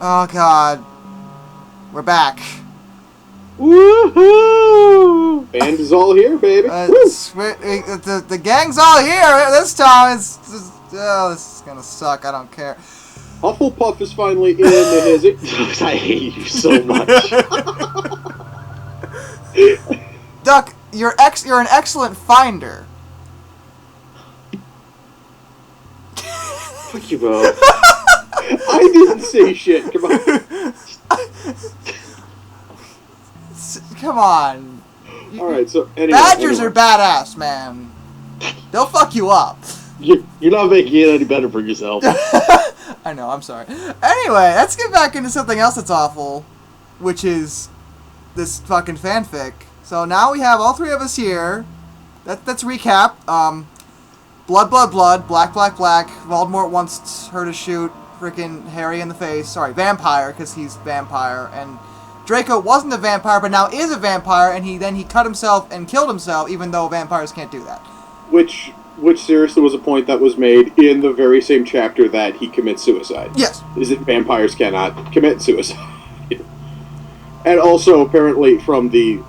Oh god. We're back. Woohoo! Band is all here, baby. The gang's all here this time. This is gonna suck. I don't care. Hufflepuff is finally in the hizzy. I hate you so much. Duck, you're an excellent finder. Fuck you both. I didn't say shit. Come on. Come on. Alright, so anyway. Badgers are badass, man. They'll fuck you up. You're not making it any better for yourself. I know, I'm sorry. Anyway, let's get back into something else that's awful, which is this fucking fanfic. So now we have all three of us here. Let's recap. Blood, blood, blood. Black, black, black. Voldemort wants her to shoot freaking Harry in the face. Sorry, vampire, because he's vampire. And Draco wasn't a vampire, but now is a vampire, and he cut himself and killed himself, even though vampires can't do that. Which seriously was a point that was made in the very same chapter that he commits suicide. Yes. Is that vampires cannot commit suicide. And also, apparently, from the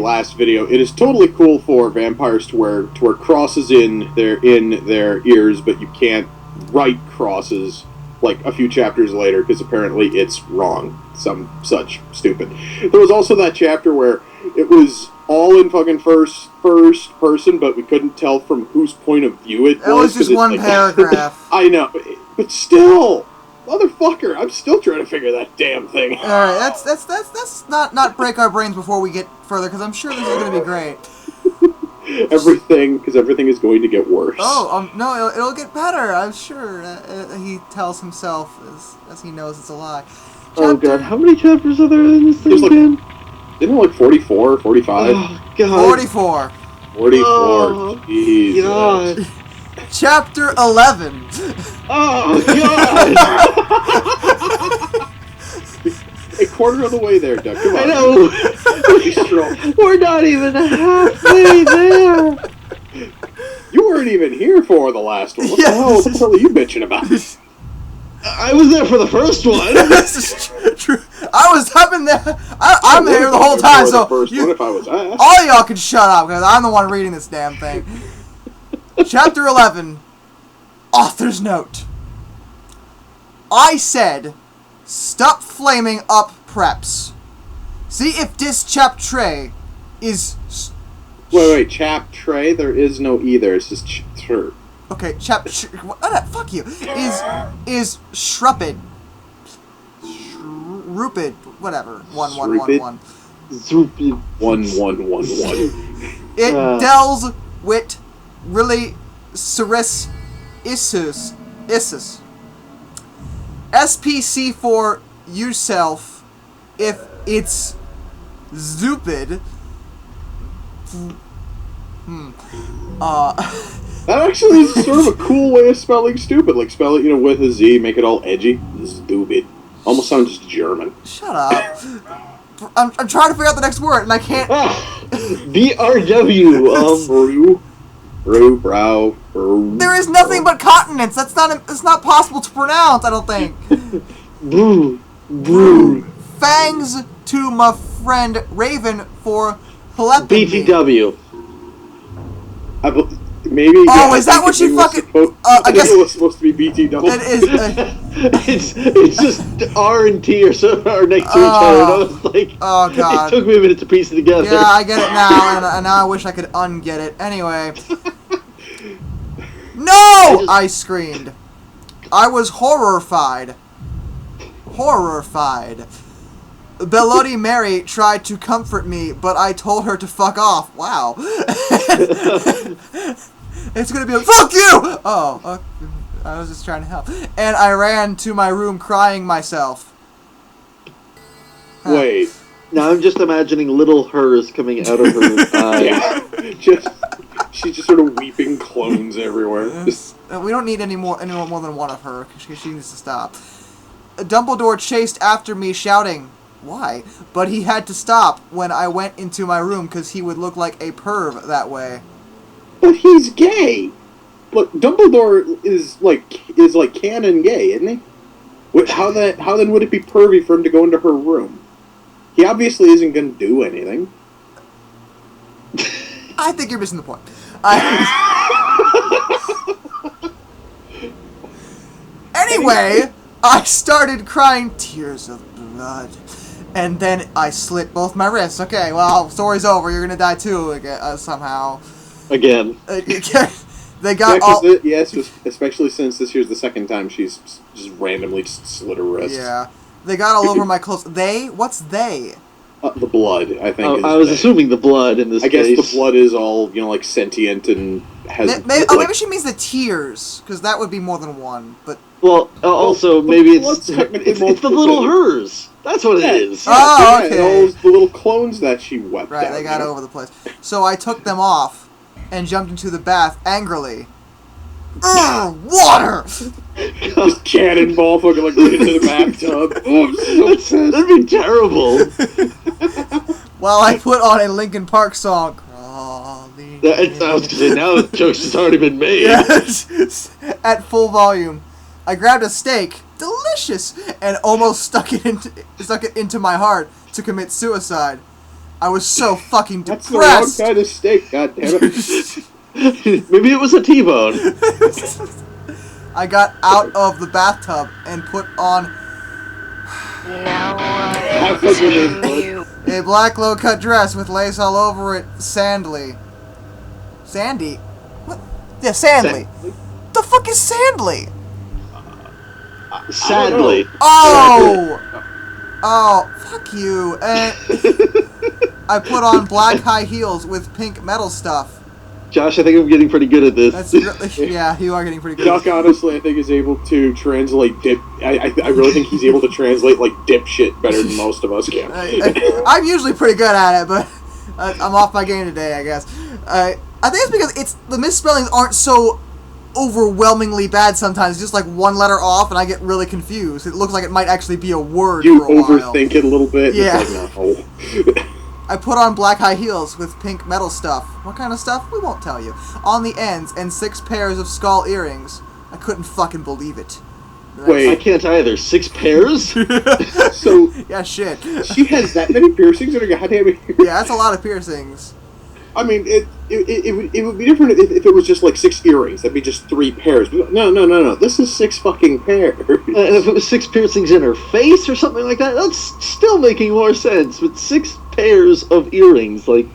last video, it is totally cool for vampires to wear crosses in their ears, but you can't write crosses like a few chapters later because apparently it's wrong. Some such stupid. There was also that chapter where it was all in fucking first person, but we couldn't tell from whose point of view it was. It was just one paragraph. I know, but still. Motherfucker, I'm still trying to figure that damn thing out. Alright, let's not break our brains before we get further, because I'm sure this is going to be great. Everything is going to get worse. Oh, no, it'll get better, I'm sure. He tells himself as he knows it's a lie. Oh god, how many chapters are there in this thing again? Isn't it like 44, 45? Oh god. 44. 44, oh, Jesus. God. Chapter 11. Oh, God! A quarter of the way there, Doug. Come on. I know. Be strong. We're not even halfway there. You weren't even here for the last one. What the hell are you bitching about? I was there for the first one. This is true. I was up in there. I'm here the whole time, so if I was asked. all y'all can shut up, because I'm the one reading this damn thing. Chapter 11, Author's Note. I said, stop flaming up preps. See if this chapter is... Wait, chapter? There is no either. It's just chapter. Okay, fuck you. Is shrupid. Shrupid. Whatever. 1111. Zoopy. 1111. It dells wit really ceris issus. SPC for yourself if it's stupid. That actually is sort of a cool way of spelling stupid. Like spell it, with a Z, make it all edgy. Stupid. Almost sounds just German. Shut up. I'm trying to figure out the next word and I can't. BRW. Brow. There is nothing but consonants. It's not possible to pronounce, I don't think. Brew. Fangs to my friend Raven for telepathy. BTW. Maybe. Oh, is that what she fucking? I guess it was supposed to be BTW. It is. It's just R and T or so are next to each other. And I was like, oh god. It took me a minute to piece it together. Yeah, I get it now, and now I wish I could unget it. Anyway. No! I screamed. I was horrified. Bloody Mary tried to comfort me, but I told her to fuck off. Wow. It's gonna be like, fuck you! Oh, okay. I was just trying to help. And I ran to my room crying myself. Wait. Now I'm just imagining little hers coming out of her eyes. She's just sort of weeping clones everywhere. We don't need any more than one of her, because she needs to stop. Dumbledore chased after me shouting, why? But he had to stop when I went into my room, because he would look like a perv that way. But he's gay! Look, Dumbledore is like canon gay, isn't he? How then would it be pervy for him to go into her room? He obviously isn't going to do anything. I think you're missing the point. Anyway, I started crying tears of blood. And then I slit both my wrists. Okay, well, story's over. You're gonna die too, somehow. Again. They got all... Yes, especially since this year's the second time she's just randomly slit her wrist. Yeah. They got all over my clothes. They? What's they? The blood, I think. I was assuming the blood in this case. I guess the blood is all, like, sentient and has... Maybe she means the tears, because that would be more than one, but... Well, also, maybe it's the little things. hers. That's what it is. Oh, okay. The little clones that she wept Right, out, they got over the place. So I took them off and jumped into the bath angrily. Water! Just cannonball fucking like right into the bathtub. Oh, I'm so pissed. That'd be terrible. While I put on a Linkin Park song. I was gonna say, now the joke's has already been made. Yes, at full volume. I grabbed a steak, delicious, and almost stuck it into my heart to commit suicide. I was so fucking depressed. That's the wrong kind of steak, goddammit. Maybe it was a T-bone. I got out of the bathtub and put on a black low-cut dress with lace all over it, Sandy? What? Yeah, Sandly. The fuck is Sandly? Sadly. Oh! Oh, fuck you. I put on black high heels with pink metal stuff. Josh, I think I'm getting pretty good at this. Yeah, you are getting pretty good. Chuck, honestly, I think is able to translate I really think he's able to translate, like, dipshit better than most of us can. I'm usually pretty good at it, but I'm off my game today, I guess. I think it's because the misspellings aren't so overwhelmingly bad sometimes. Just like one letter off, and I get really confused. It looks like it might actually be a word you for a while. overthink it a little bit. Yeah. It's like, no. I put on black high heels with pink metal stuff. What kind of stuff? We won't tell you. On the ends, and 6 pairs of skull earrings. I couldn't fucking believe it. Wait. I can't either. 6 pairs? So... Yeah, shit. She has that many piercings in her goddamn ear? Yeah, that's a lot of piercings. I mean, it would be different if it was just like 6 earrings. That'd be just 3 pairs. But no. This is 6 fucking pairs. And if it was 6 piercings in her face or something like that, that's still making more sense. But 6 pairs of earrings, like...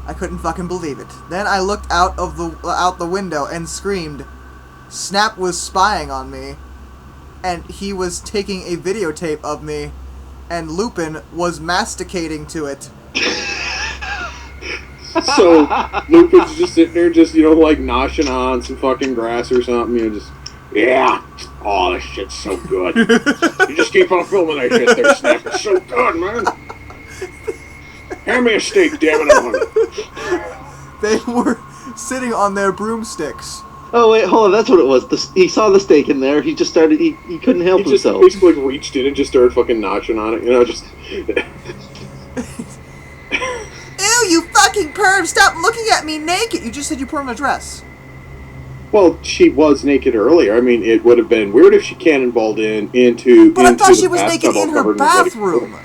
I couldn't fucking believe it. Then I looked out the window and screamed. Snap was spying on me, and he was taking a videotape of me, and Lupin was masticating to it. So Lupin's just sitting there, just like noshing on some fucking grass or something. Just oh, this shit's so good. You just keep on filming that shit there, Snap. It's so good, man. Hand me a steak, damn it. They were sitting on their broomsticks. Oh, wait, hold on, that's what it was. He saw the steak in there, he just started, he couldn't help himself. He just basically reached in and just started fucking notching on it, just... Ew, you fucking perv, stop looking at me naked! You just said you put on a dress. Well, she was naked earlier. I mean, it would have been weird if she cannonballed into But I thought she was naked in her bathroom.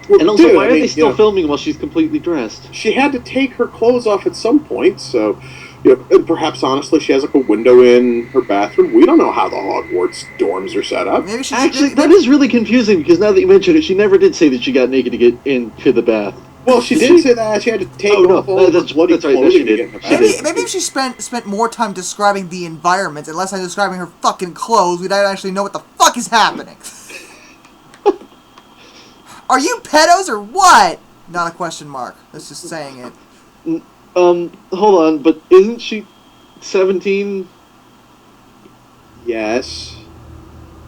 Well, and also, why are they still filming while she's completely dressed? She had to take her clothes off at some point, so... and perhaps, honestly, she has, like, a window in her bathroom. We don't know how the Hogwarts dorms are set up. Maybe she Actually, that is really confusing, because now that you mention it, she never did say that she got naked to get into the bath. Well, she did say that. She had to take off all her bloody clothing to get in the bath. Maybe if she spent more time describing the environment and less time describing her fucking clothes, we'd actually know what the fuck is happening. Are you pedos or what? Not a question mark. That's just saying it. Hold on, but isn't she 17? Yes.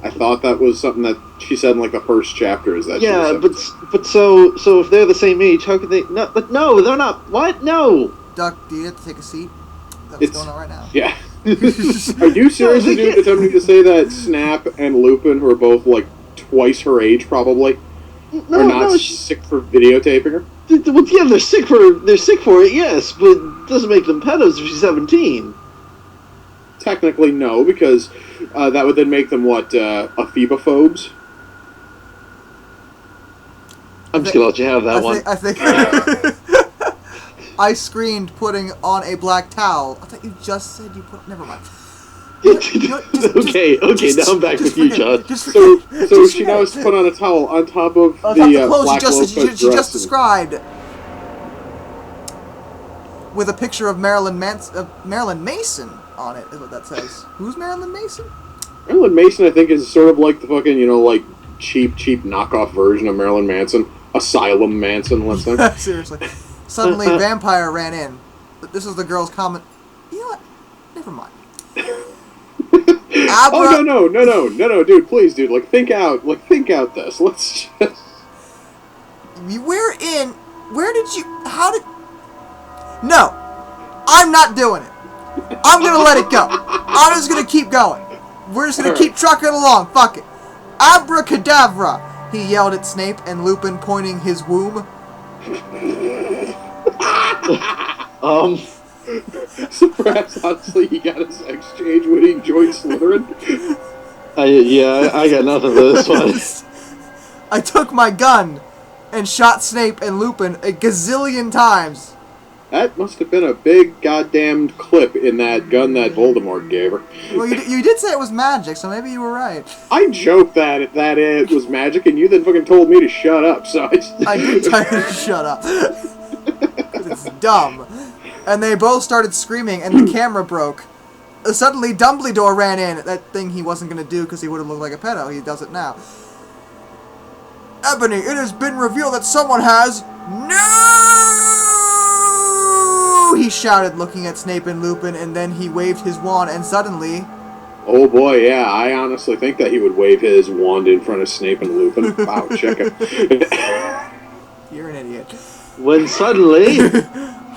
I thought that was something that she said in, like, the first chapter, is that yeah, but so if they're the same age, how could they... No, they're not... What? No! Duck, do you have to take a seat? That's what's going on right now. Yeah. Are you seriously attempting to say that Snap and Lupin, who are both, like, twice her age, probably, are not sick for videotaping her? Well, yeah, they're sick for it, yes, but it doesn't make them pedos if she's 17. Technically, no, because that would then make them, what, aphebophobes? I'm just gonna let you have that one. I think I screened putting on a black towel. I thought you just said you put. Never mind. Okay, now I'm back with you, John. So she now has to put on a towel on top of the black clothes low-cut she just dress. described, with a picture of Marilyn Mason on it, is what that says. Who's Marilyn Mason? Marilyn Mason, I think, is sort of like the fucking, like, cheap knockoff version of Marilyn Manson. Asylum Manson, let's say. Seriously. Suddenly, vampire ran in. This is the girl's comment. You know what? Never mind. Oh, no, dude, please, dude, think out this. Let's just... No! I'm not doing it. I'm gonna let it go. I'm just gonna keep going. We're just gonna keep trucking along. Fuck it. Abracadabra! He yelled at Snape and Lupin, pointing his womb. So perhaps, honestly, he got his exchange when he joined Slytherin? I got nothing for this one. I took my gun and shot Snape and Lupin a gazillion times. That must have been a big goddamn clip in that gun that Voldemort gave her. Well, you did say it was magic, so maybe you were right. I joked that it was magic, and you then fucking told me to shut up, so I did tell you to shut up. Because it's dumb. And they both started screaming, and the camera broke. Suddenly, Dumbledore ran in. That thing he wasn't going to do because he would have looked like a pedo. He does it now. Ebony, it has been revealed that someone has... No! He shouted, looking at Snape and Lupin, and then he waved his wand, and suddenly... Oh boy, yeah, I honestly think that he would wave his wand in front of Snape and Lupin. Wow, check it. You're an idiot. When suddenly...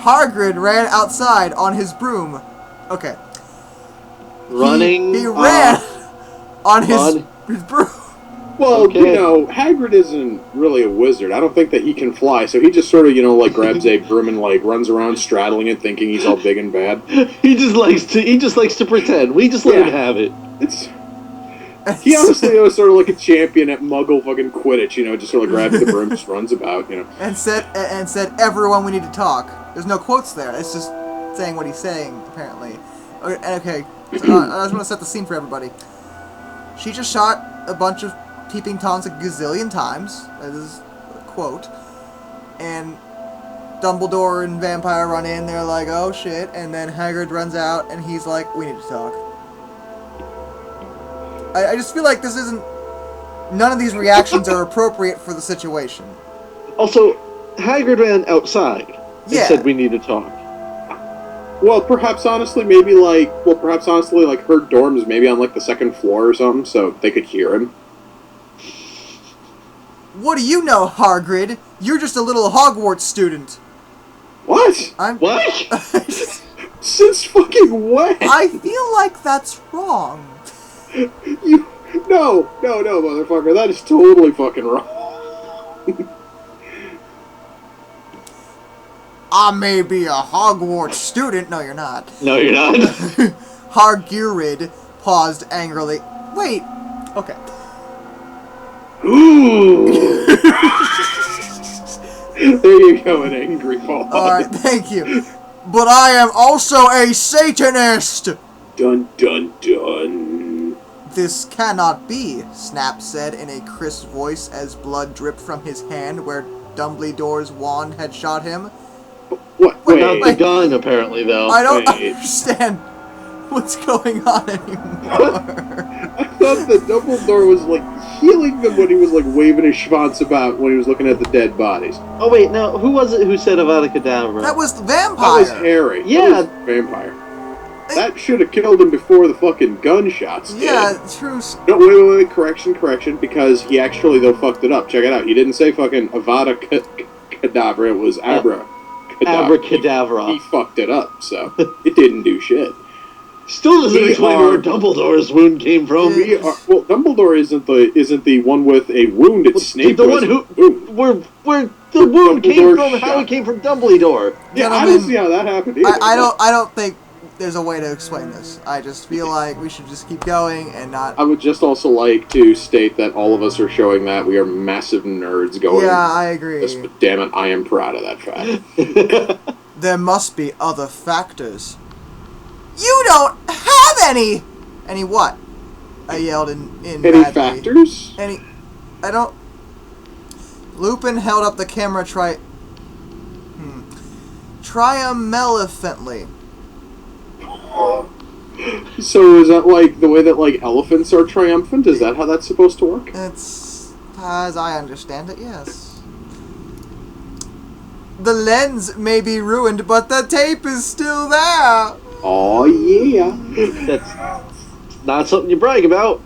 Hagrid ran outside on his broom. Okay. Running... He ran on his broom. Well, okay. Hagrid isn't really a wizard. I don't think that he can fly, so he just sort of, grabs a broom and, runs around straddling it, thinking he's all big and bad. He just likes to pretend. We just let him have it. He honestly was sort of like a champion at Muggle fucking Quidditch, just sort of grabs the broom, just runs about, And said, everyone, we need to talk. There's no quotes there. It's just saying what he's saying, apparently. Okay, so, I just want to set the scene for everybody. She just shot a bunch of peeping Toms a gazillion times. That is a quote. And Dumbledore and Vampire run in. They're like, oh shit. And then Hagrid runs out and he's like, we need to talk. I just feel like this isn't... None of these reactions are appropriate for the situation. Also, Hagrid ran outside and said we need to talk. Well, perhaps honestly, her dorm is maybe on, the second floor or something, so they could hear him. What do you know, Hagrid? You're just a little Hogwarts student. What? What? Since fucking when? I feel like that's wrong. No, motherfucker, that is totally fucking wrong. I may be a Hogwarts student. No, you're not. No, you're not. Hagrid paused angrily. Wait. Okay. Ooh. There you go, an angry pause. Alright, thank you. But I am also a Satanist! Dun dun dun. This cannot be, Snap said in a crisp voice as blood dripped from his hand where Dumbledore's wand had shot him. What? Without the gun, apparently, though. I don't understand what's going on anymore. I thought that Dumbledore was, healing them when he was, waving his schwanz about when he was looking at the dead bodies. Oh, wait, now, who was it who said Avada Kedavra? That was the vampire. That was Harry. Yeah. That was vampire. That should have killed him before the fucking gunshots did. Yeah, true. No, wait, correction, because he actually, though, fucked it up. Check it out. He didn't say fucking Avada Kedavra, it was Abracadabra. Abracadabra. He fucked it up, so it didn't do shit. Still doesn't explain where Dumbledore's wound came from. Well, Dumbledore isn't the one with a wound. It's Snape. The one where the wound came from. How it came from Dumbledore. Yeah, I don't see how that happened either. I don't think there's a way to explain this. I just feel like we should just keep going and not... I would just also like to state that all of us are showing that we are massive nerds going. Yeah, I agree. But damn it, I am proud of that fact. There must be other factors. You don't have any! Any what? I yelled in Any badly. factors? I don't... Lupin held up the camera triumphantly. So is that like the way that like elephants are triumphant? Is that how that's supposed to work? It's as I understand it, yes. The lens may be ruined, but the tape is still there. Oh yeah. That's not something you brag about.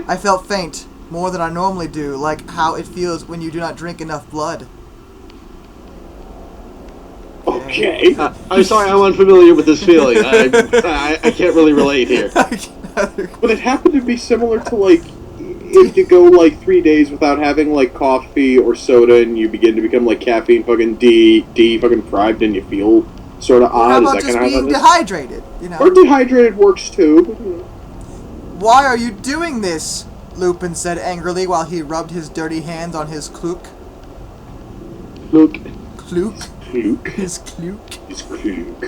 I felt faint, more than I normally do, like how it feels when you do not drink enough blood. Okay. I'm sorry, I'm unfamiliar with this feeling. I can't really relate here. But it happened to be similar to, like, if you go, like, 3 days without having, like, coffee or soda and you begin to become, like, caffeine fucking deprived and you feel sort of odd. How about is that just kind of being dehydrated, you know? Or dehydrated works, too. Why are you doing this? Lupin said angrily while he rubbed his dirty hands on his cloak. Luke. Cloak? Luke. His cloak. His cloak.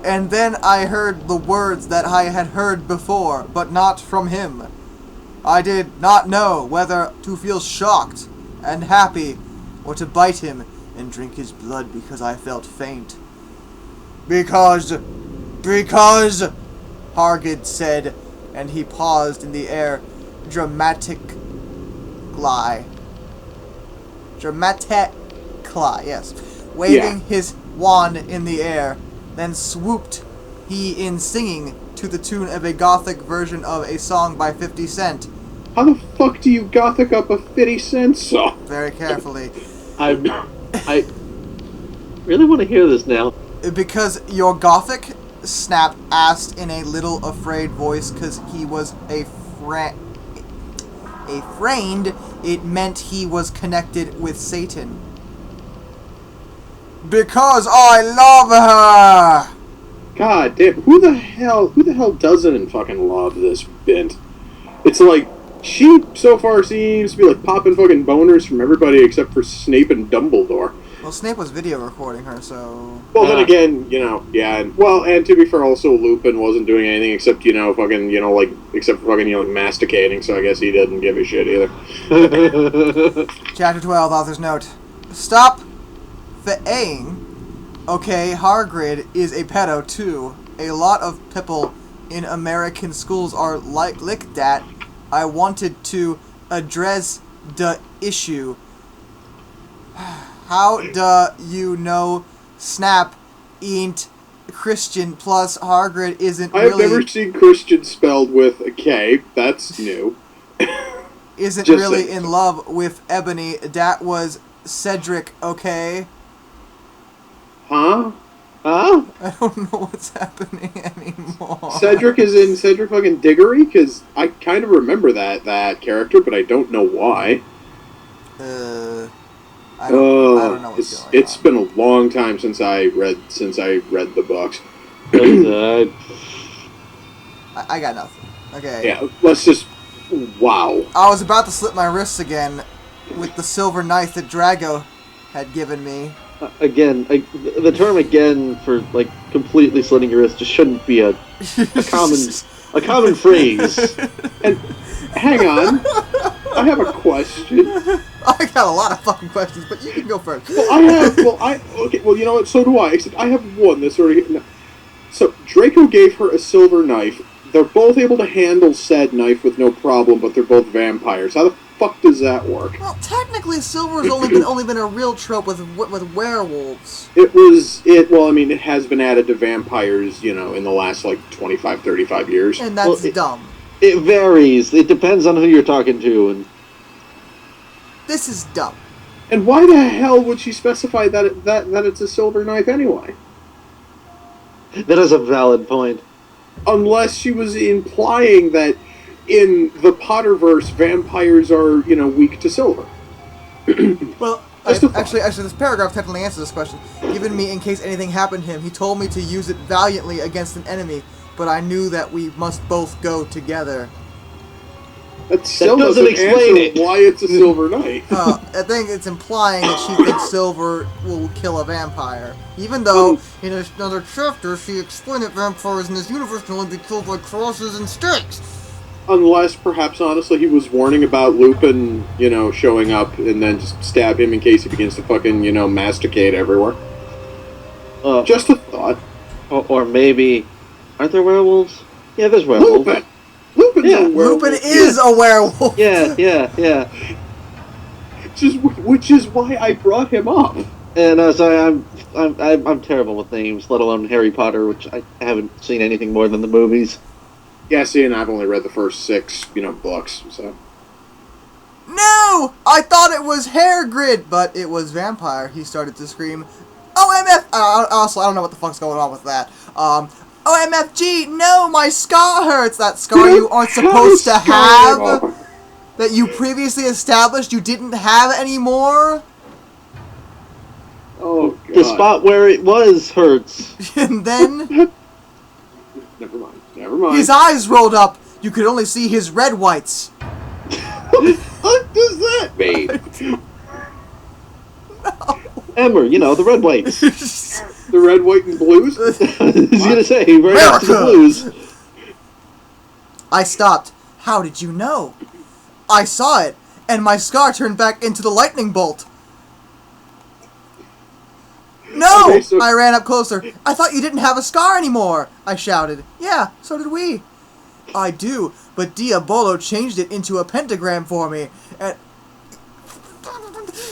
And then I heard the words that I had heard before, but not from him. I did not know whether to feel shocked and happy, or to bite him and drink his blood because I felt faint. Because, Hargid said, and he paused in the air, dramatically, yes, waving his wand in the air, then swooped he in singing to the tune of a gothic version of a song by 50 Cent. How the fuck do you gothic up a 50 Cent song? Very carefully. I really want to hear this now. Because your gothic, Snap asked in a little afraid voice, because he was a friend, it meant he was connected with Satan. Because I love her! God damn, who the hell doesn't fucking love this bint? It's like, she so far seems to be like popping fucking boners from everybody except for Snape and Dumbledore. Well, Snape was video recording her, so... Well, then again, you know, yeah, and to be fair, also, Lupin wasn't doing anything except, except for fucking, masticating, so I guess he didn't give a shit either. Chapter 12, author's note. Stop fa-ing. Okay, Hagrid is a pedo, too. A lot of people in American schools are like that. I wanted to address the issue. How do you know Snap ain't Christian, plus Hagrid isn't really... I've never seen Christian spelled with a K. That's new. Isn't really in love with Ebony. That was Cedric, okay? Huh? Huh? I don't know what's happening anymore. Cedric is in Cedric fucking Diggory? Because I kind of remember that character, but I don't know why. I don't know what's going on. It's been a long time since I read the books. I got nothing. Okay. Yeah, let's just... Wow. I was about to slip my wrists again with the silver knife that Drago had given me. Again, the term "again" for like completely slitting your wrist just shouldn't be a common phrase. And hang on, I have a question. I got a lot of fucking questions, but you can go first. Well, you know what? So do I. Except I have one that's already. So Draco gave her a silver knife. They're both able to handle said knife with no problem, but they're both vampires. How the fuck does that work? Well, technically, silver has only been a real trope with werewolves. It has been added to vampires, in the last, 25, 35 years. And that's dumb. It varies. It depends on who you're talking to. And this is dumb. And why the hell would she specify that it's a silver knife anyway? That is a valid point. Unless she was implying that in the Potterverse, vampires are, weak to silver. Well, actually, this paragraph technically answers this question. Given me in case anything happened to him, he told me to use it valiantly against an enemy, but I knew that we must both go together. That still doesn't explain it. Why it's a silver knight. I think it's implying that she thinks silver will kill a vampire. Even though, in another chapter, she explained that vampires in this universe can only be killed by crosses and sticks. Unless, perhaps, honestly, he was warning about Lupin, showing up and then just stab him in case he begins to fucking, masticate everywhere. Just a thought. Or maybe... Aren't there werewolves? Yeah, there's werewolves. Lupin is a werewolf. Yeah. Which is why I brought him up. And I'm terrible with names, let alone Harry Potter, which I haven't seen anything more than the movies. Yeah, see, and I've only read the first 6, books, so... No! I thought it was hair grid, but it was vampire. He started to scream, OMF! Also, I don't know what the fuck's going on with that. OMFG, no, my scar hurts! That scar you aren't supposed to have? That you previously established you didn't have anymore? Oh, God. The spot where it was hurts. And then... Never mind. His eyes rolled up. You could only see his red whites. What does that mean? No. Emmer, the red whites. The red, white, and blues? I was gonna say, right after the blues. I stopped. How did you know? I saw it, and my scar turned back into the lightning bolt. No! Okay, so... I ran up closer. I thought you didn't have a scar anymore, I shouted. Yeah, so did we. I do, but Diabolo changed it into a pentagram for me, and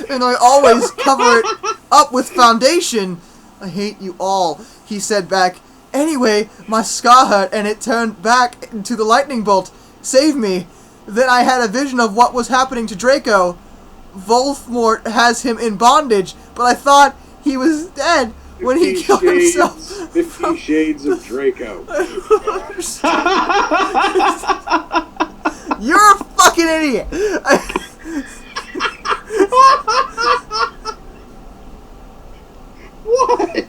I always cover it up with foundation. I hate you all, he said back. Anyway, my scar hurt, and it turned back into the lightning bolt. Save me. Then I had a vision of what was happening to Draco. Voldemort has him in bondage, but I thought he was dead when he killed himself. 50 Shades of Draco. You're a fucking idiot. What?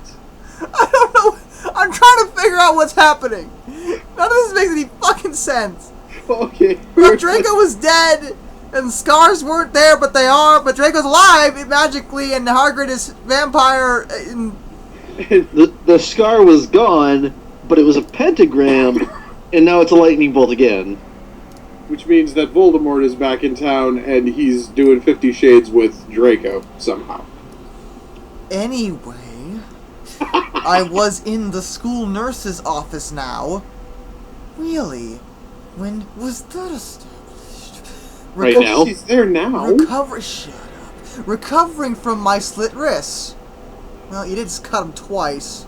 I don't know. I'm trying to figure out what's happening. None of this makes any fucking sense. Okay. But Draco was dead, and scars weren't there, but they are. But Draco's alive magically, and Hagrid is vampire. The scar was gone, but it was a pentagram, and now it's a lightning bolt again. Which means that Voldemort is back in town, and he's doing 50 Shades with Draco, somehow. Anyway, I was in the school nurse's office now. Really? When was that established? Right now? She's there now. Shut up. Recovering from my slit wrists. Well, you did cut them twice.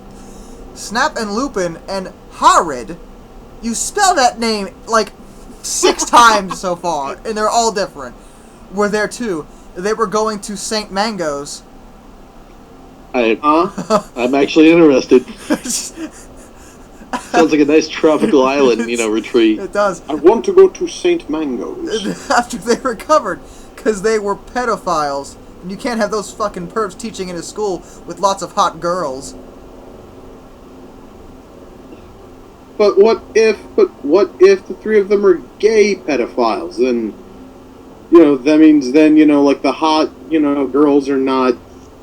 Snap and Lupin and Harid. You spelled that name like 6 times so far, and they're all different. Were there too. They were going to St. Mango's. I'm actually interested. Sounds like a nice tropical island, retreat. It does. I want to go to St. Mango's. After they recovered, because they were pedophiles. And you can't have those fucking perps teaching in a school with lots of hot girls. But what if the 3 of them are gay pedophiles? Then, that means then, like the hot, girls are not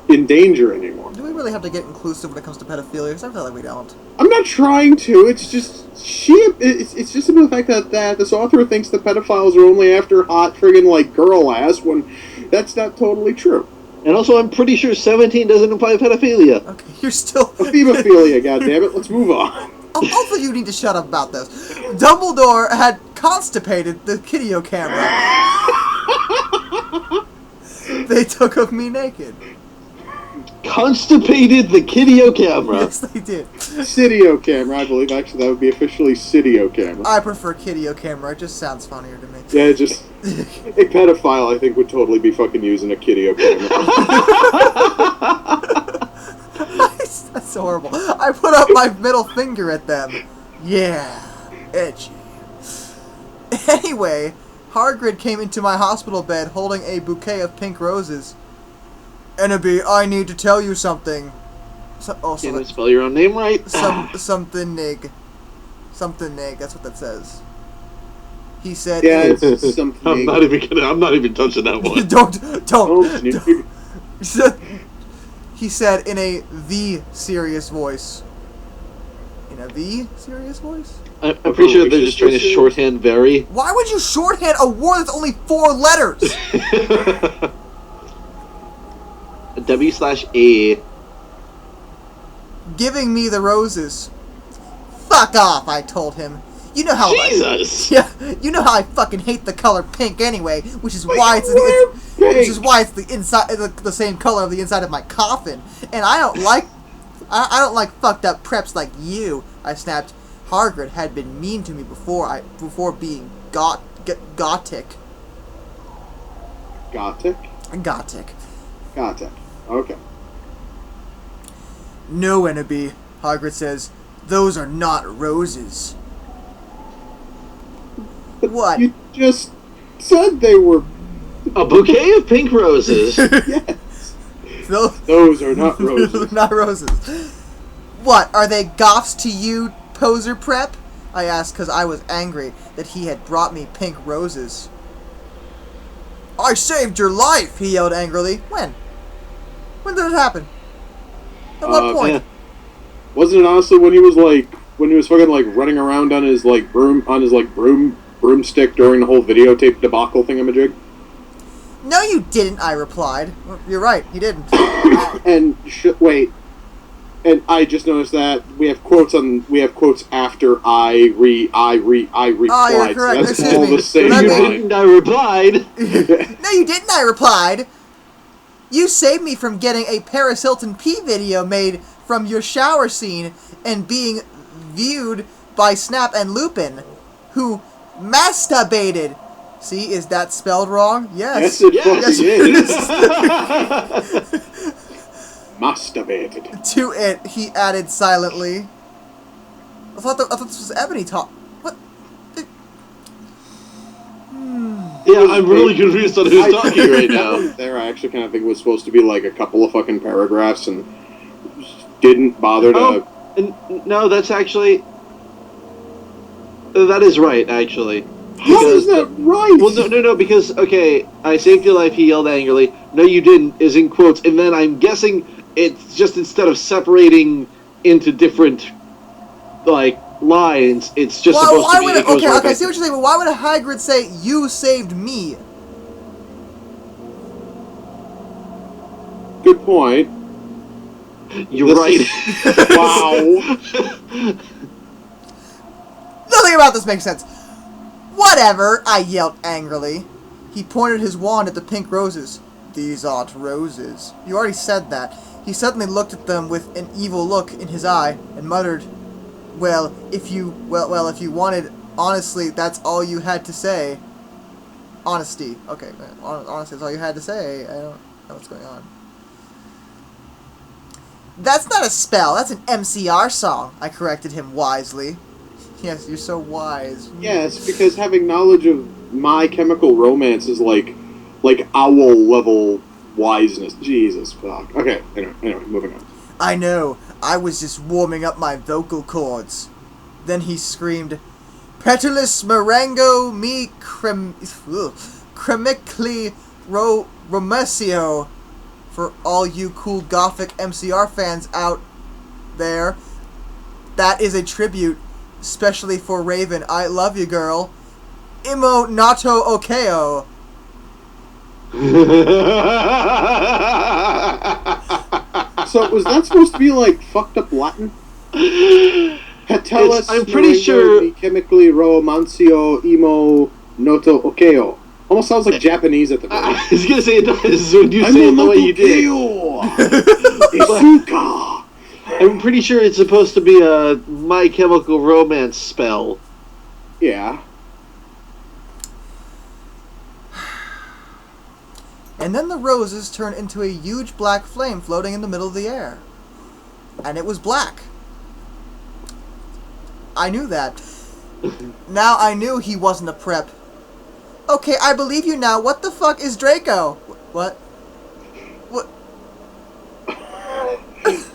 in danger anymore. Do we really have to get inclusive when it comes to pedophilia? Because I feel like we don't. I'm not trying to. It's just it's just about the fact that this author thinks the pedophiles are only after hot friggin' like girl ass when that's not totally true. And also, I'm pretty sure 17 doesn't imply pedophilia. Okay, you're still... Ephemophilia, goddammit. Let's move on. Also, you need to shut up about this. Dumbledore had constipated the Kiddio camera. They took of me naked. Constipated the Kiddio camera. Yes, they did. Sidio camera, I believe. Actually, that would be officially Sidio camera. I prefer Kiddio camera. It just sounds funnier to me. Yeah, just... a pedophile, I think, would totally be fucking using a Kiddio camera. That's horrible. I put up my middle finger at them. Yeah, edgy. Anyway, Hagrid came into my hospital bed holding a bouquet of pink roses. Ennaby, I need to tell you something. Can't even spell your own name right? Something nig. Something nig, that's what that says. He said... Yeah, it's something. I'm not even touching that one. Don't. He said in a serious voice. In a serious voice? I'm pretty sure they're just trying to shorthand very. Why would you shorthand a word that's only 4 letters? W/A. Giving me the roses. Fuck off, I told him. You know how Jesus! you know how I fucking hate the color pink anyway, which is why it's the inside, the same color of the inside of my coffin. And I don't like fucked up preps like you. I snapped. Hagrid had been mean to me before being gothic. Gothic? Gothic. Gothic. Okay. No, Ennaby, Hagrid says. Those are not roses. But what? You just said they were... A bouquet of pink roses. Yes. Those are not roses. Not roses. What, are they goths to you, poser prep? I asked because I was angry that he had brought me pink roses. I saved your life, he yelled angrily. When? When did it happen? At what point? Yeah. Wasn't it honestly when he was fucking like running around on his broomstick during the whole videotape debacle thingamajig? No, you didn't, I replied. You're right, he didn't. And wait. And I just noticed that we have quotes after I replied. Oh, you're correct. So that's Excuse all me. the same You line. didn't, I replied. No, you didn't, I replied. You saved me from getting a Paris Hilton P video made from your shower scene and being viewed by Snap and Lupin, who masturbated. See, is that spelled wrong? Yes. Yes, it fucking is. Masturbated. To it, he added silently. I thought this was Ebony talk. What? Yeah, I'm really confused on who's talking right now. There, I actually kind of think it was supposed to be like a couple of fucking paragraphs and didn't bother to... No, that's actually... That is right, actually. How is that right? Well, no, because, okay, I saved your life, he yelled angrily. No, you didn't, is in quotes. And then I'm guessing it's just instead of separating into different, like, lines, it's just supposed to be... Okay, I see what you're saying, but why would Hagrid say, you saved me? Good point. You're right. Wow. Nothing about this makes sense. Whatever, I yelled angrily. He pointed his wand at the pink roses. These aren't roses. You already said that. He suddenly looked at them with an evil look in his eye and muttered, Well, if you wanted, honestly, that's all you had to say. Honesty. Okay, honestly, that's all you had to say. I don't know what's going on. That's not a spell. That's an MCR song, I corrected him wisely. Yes, you're so wise. Yes, because having knowledge of My Chemical Romance is like owl level wiseness. Jesus fuck. Okay, anyway, moving on. I know. I was just warming up my vocal cords. Then he screamed, Petalus Marengo me cremically Romercio. For all you cool gothic MCR fans out there, that is a tribute, especially for Raven. I love you, girl. Imo nato okeo. So was that supposed to be like fucked up Latin? Petalus I'm pretty sure chemically romancio imo noto okeo. Almost sounds like Japanese at the moment. I was gonna say it does when you say it the way you did. Isuka. I'm pretty sure it's supposed to be a My Chemical Romance spell. Yeah. And then the roses turned into a huge black flame floating in the middle of the air. And it was black. I knew that. Now I knew he wasn't a prep. Okay, I believe you now. What the fuck is Draco? What? What?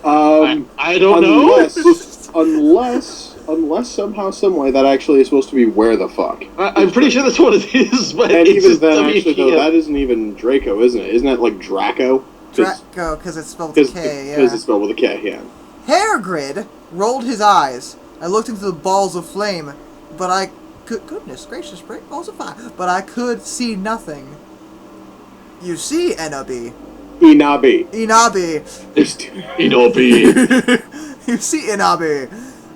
I don't know. Unless somehow, someway, that actually is supposed to be where the fuck. I'm pretty sure that's what it is, but and it's even just then, actually, though, WTF. that isn't even Draco, isn't it? Isn't that like Draco? Draco, because it's spelled with a K, yeah. Because it's spelled with a K, yeah. Hairgrid rolled his eyes. I looked into the balls of flame, but I could... Goodness gracious, break balls of fire. But I could see nothing. You see, Enobi. Inabi. Inabi. Inobi. You see, Inabi.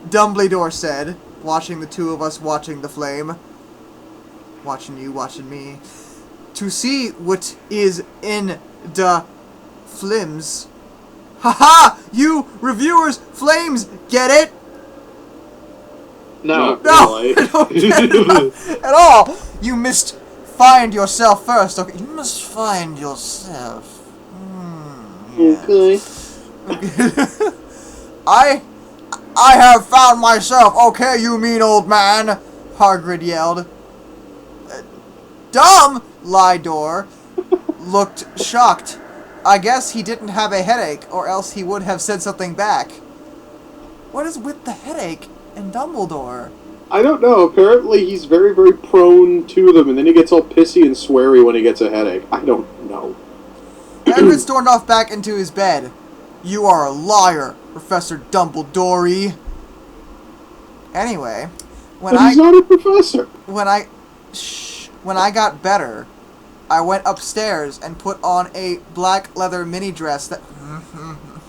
Dumbledore said, watching the two of us watching the flame. Watching you, watching me. To see what is in the flames. Haha! You reviewers, flames, get it? No. No, Really? I don't get it at all. You must find yourself first. Okay, you must find yourself. Okay. I have found myself. Okay, you mean old man, Hagrid yelled. Dumbledore looked shocked. I guess he didn't have a headache, or else he would have said something back. What is with the headache and Dumbledore? I don't know. Apparently, he's very, very prone to them, and then he gets all pissy and sweary when he gets a headache. I don't know. Hagrid stormed off back into his bed. You are a liar, Professor Dumbledore. Anyway, But he's not a professor. when I got better, I went upstairs and put on a black leather mini dress that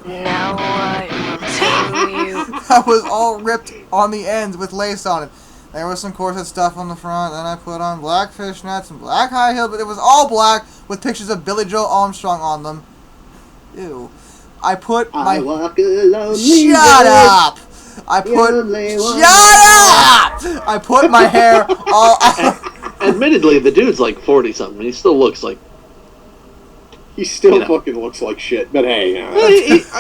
Now I will tell you. that was all ripped on the ends with lace on it. There was some corset stuff on the front, then I put on black fishnets and black high heels, but it was all black with pictures of Billy Joe Armstrong on them. Ew. I put my... walk alone. Shut up! I put my hair all... Admittedly, the dude's like 40-something. He still looks like... He still fucking looks like shit, but hey.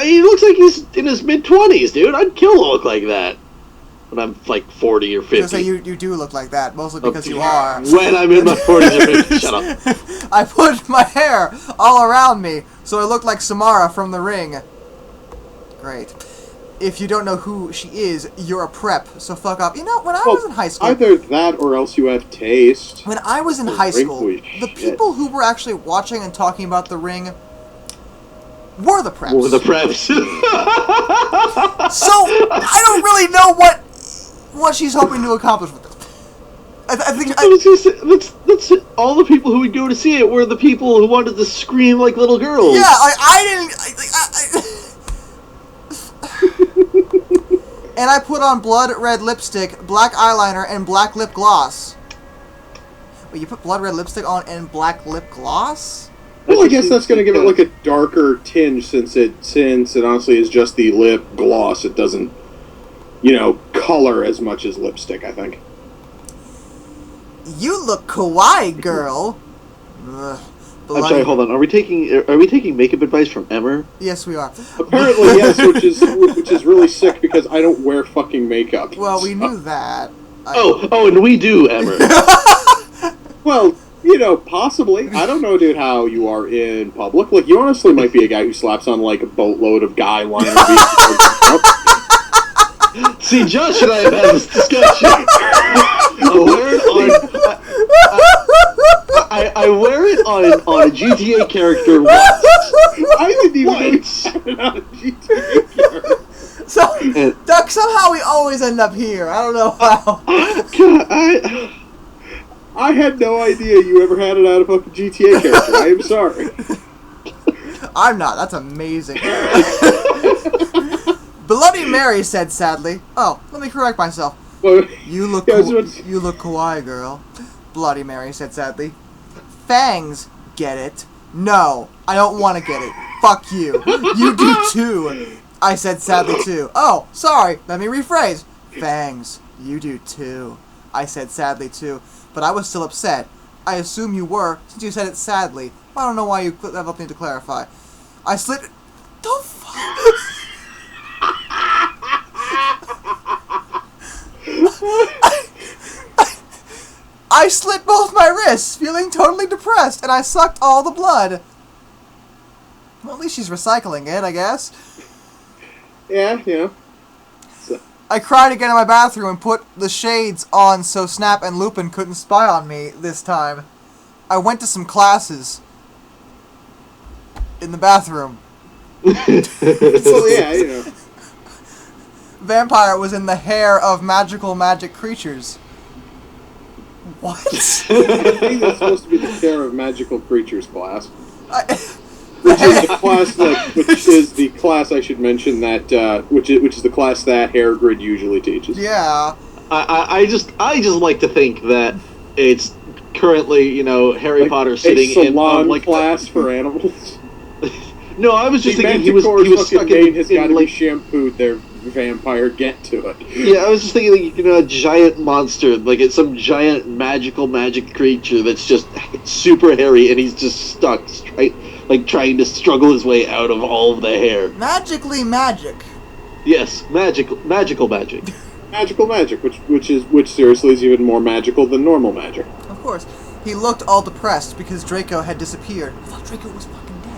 He looks like he's in his mid-20s, dude. I'd kill to look like that when I'm like 40 or 50. So you do look like that, mostly because you are. When I'm in my 40s or 50s, shut up. I put my hair all around me, so I look like Samara from The Ring. Great. If you don't know who she is, you're a prep, so fuck off. You know, when I was in high school... Either that or else you have taste. When I was in high school, the people who were actually watching and talking about The Ring were the preps. Were the preps. So, I don't really know what she's hoping to accomplish with this. I think... I was gonna say, that's all the people who would go to see it were the people who wanted to scream like little girls. Yeah, I didn't... And I put on blood red lipstick, black eyeliner, and black lip gloss. Wait, you put blood red lipstick on and black lip gloss? Well, I guess that's going to give it like a darker tinge since it honestly is just the lip gloss. It doesn't, color as much as lipstick, I think. You look kawaii, girl. Ugh, I'm sorry, hold on. Are we taking makeup advice from Emmer? Yes, we are. Apparently, yes, which is really sick because I don't wear fucking makeup. Well, we knew that. And we do, Emmer. Well, possibly. I don't know, dude, how you are in public. Like, you honestly might be a guy who slaps on, like, a boatload of guy liner. See, Josh and I have had this discussion. I wear it on a GTA character once. I didn't even have it on a GTA character. So, Duck, somehow we always end up here. I don't know how. I had no idea you ever had it out of a fucking GTA character. I am sorry. I'm not. That's amazing. Bloody Mary said sadly. Oh, let me correct myself. Well, You look kawaii, girl. Bloody Mary said sadly. Fangs, get it? No, I don't want to get it. Fuck you. You do too. I said sadly too. Oh, sorry. Let me rephrase. Fangs, you do too. I said sadly too. But I was still upset. I assume you were, since you said it sadly. I don't know why you have need to clarify. I slid... The fuck? I slit both my wrists, feeling totally depressed, and I sucked all the blood. Well, at least she's recycling it, I guess. Yeah, you know. So. I cried again in my bathroom and put the shades on so Snap and Lupin couldn't spy on me this time. I went to some classes in the bathroom. Well, yeah, you know. Vampire was in the hair of magic creatures. What? I think that's supposed to be the care of magical creatures class. Which is the class I should mention that which is the class that Hair Grid usually teaches. Yeah. I just like to think that it's currently, you know, Harry Potter sitting a salon in like class for animals. No, I was just thinking he was stuck in has got to like, be shampooed. Their vampire get to it. Yeah, I was just thinking, like, you know, a giant monster, like it's some giant magic creature that's just super hairy, and he's just stuck, trying to struggle his way out of all of the hair. Magically magic. Yes, magical magic. Magical magic, which seriously is even more magical than normal magic. Of course. He looked all depressed because Draco had disappeared. I thought Draco was fucking dead.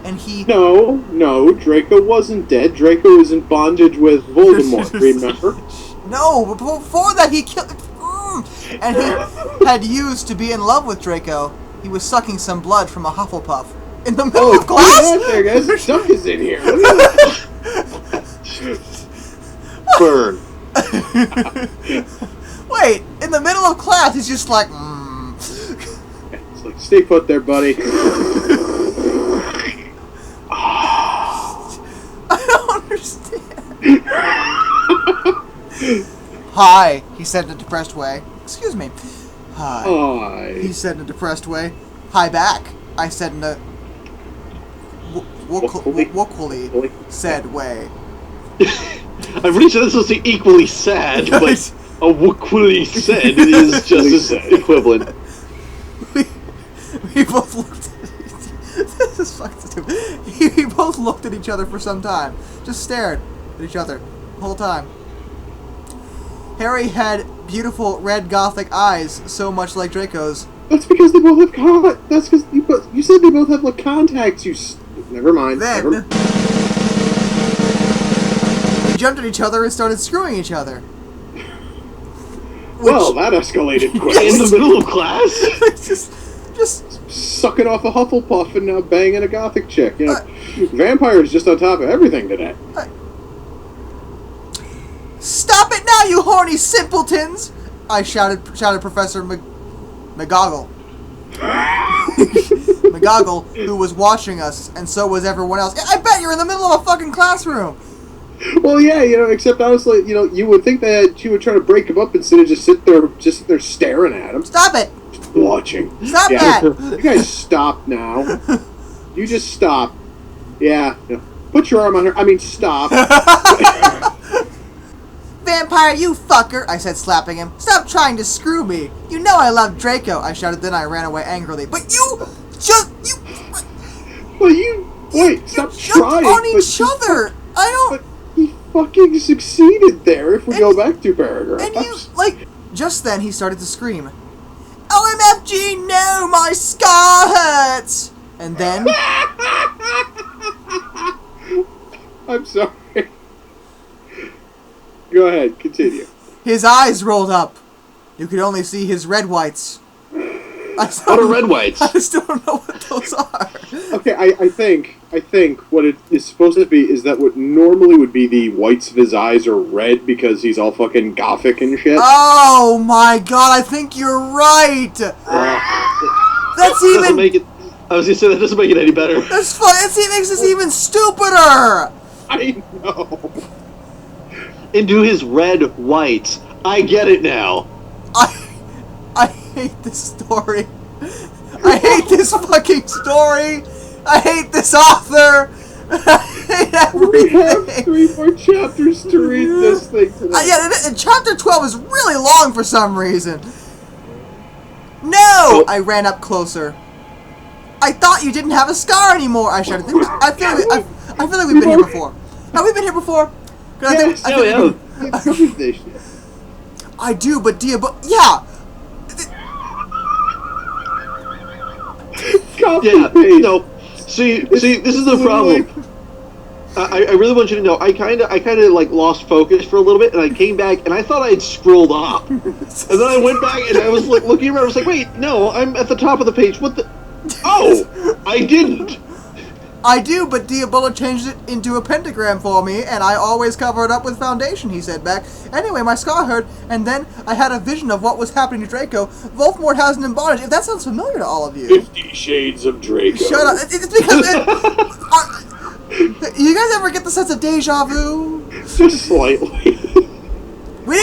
And he... No, Draco wasn't dead. Draco was in bondage with Voldemort, remember? No, but before that he killed... And he had used to be in love with Draco. He was sucking some blood from a Hufflepuff. In the middle of class? Oh, there, guys. Duck is in here. Burn. Wait, in the middle of class, he's just like, It's like, stay put there, buddy. I don't understand. Hi, he said in a depressed way. Excuse me. Hi. He said in a depressed way. Hi back, I said in a wookily said way. I'm pretty sure this was equally sad, but a wookily said is just as equivalent. We both looked at this is fucking stupid. We both looked at each other for some time. Just stared at each other the whole time. Harry had beautiful red gothic eyes, so much like Draco's. That's because they both have that's because you said they both have like contacts. Never mind. Then we jumped at each other and started screwing each other. Well, that escalated quick. In the middle of class? just sucking off a Hufflepuff and now banging a gothic chick. You know, Vampire's just on top of everything today. Stop it now, you horny simpletons! I shouted Professor McGoggle. McGoggle, who was watching us, and so was everyone else. I bet you're in the middle of a fucking classroom! Well, yeah, you know, except honestly, you know, you would think that she would try to break him up instead of just sit there staring at him. Stop it! Just watching. Stop that! You guys stop now. You just stop. Yeah. Put your arm on her. I mean, stop. Vampire, you fucker! I said, slapping him. Stop trying to screw me! You know I love Draco! I shouted, then I ran away angrily. But you Well, you... Wait, stop trying! On each other! I don't... But he fucking succeeded there, if we go back 2 paragraphs. And you, like... Just then, he started to scream. OMFG, no! My scar hurts! And then... I'm sorry. Go ahead, continue. His eyes rolled up. You could only see his red whites. What are red whites? I still don't know what those are. Okay, I think what it is supposed to be is that what normally would be the whites of his eyes are red because he's all fucking gothic and shit. Oh my god, I think you're right! That's even... Make it, I was gonna say, that doesn't make it any better. That's fun. It makes this even stupider! I know. Into his red whites. I get it now. I hate this story. I hate this fucking story. I hate this author. I hate everything. We have 3 more chapters to read this thing today. Yeah, and chapter 12 is really long for some reason. No! I ran up closer. I thought you didn't have a scar anymore. I shouted. I feel like we've been here before. Have we been here before? Yes, I do, but yeah. Copy Yeah, paste. no. See, this is the problem. I really want you to know. I kind of like lost focus for a little bit, and I came back, and I thought I had scrolled up, and then I went back, and I was like looking around. I was like, wait, no, I'm at the top of the page. What the? Oh, I didn't. I do, but Diabolo changed it into a pentagram for me, and I always cover it up with foundation, he said back. Anyway, my scar hurt, and then I had a vision of what was happening to Draco. Voldemort has an bondage. If that sounds familiar to all of you. 50 Shades of Draco. Shut up. It's because... you guys ever get the sense of deja vu? Just slightly. We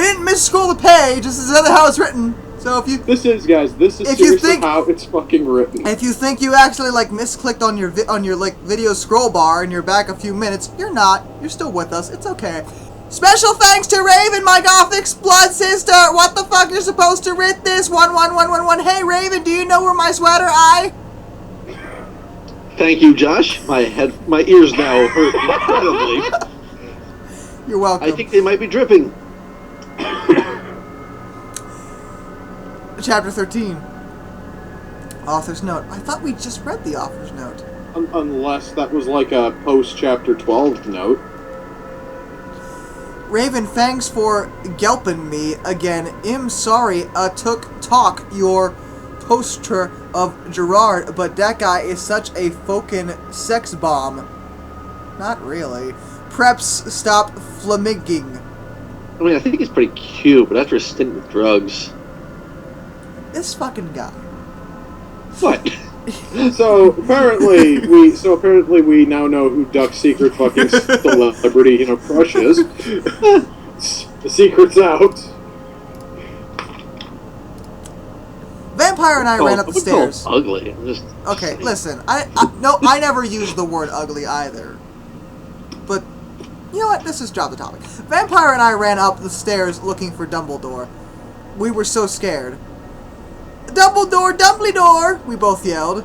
didn't misscroll the page. This is how it's written. So if you... This is if you seriously think- how it's fucking written. If you think you actually like misclicked on your like video scroll bar and you're back a few minutes, you're not. You're still with us. It's okay. Special thanks to Raven, my Gothic's blood sister. What the fuck? You're supposed to read this 11111. Hey Raven, do you know where my sweater eye? Thank you, Josh. My ears now hurt incredibly. You're welcome. I think they might be dripping. Chapter 13. Author's note. I thought we just read the author's note. Unless that was like a post-chapter 12 note. Raven, thanks for gelping me again. I'm sorry, took talk your poster of Gerard, but that guy is such a fucking sex bomb. Not really. Preps, stop flaminging. I mean, I think he's pretty cute, but after a stint with drugs. This fucking guy. What? So apparently we now know who Duck's secret fucking celebrity crush is. The secret's out. Vampire and I ran up the wouldn't call stairs. him ugly. I'm just Okay, listen. I never used the word ugly either. But you know what? Let's just drop the topic. Vampire and I ran up the stairs looking for Dumbledore. We were so scared. Dumbledore, Dumbledore! We both yelled.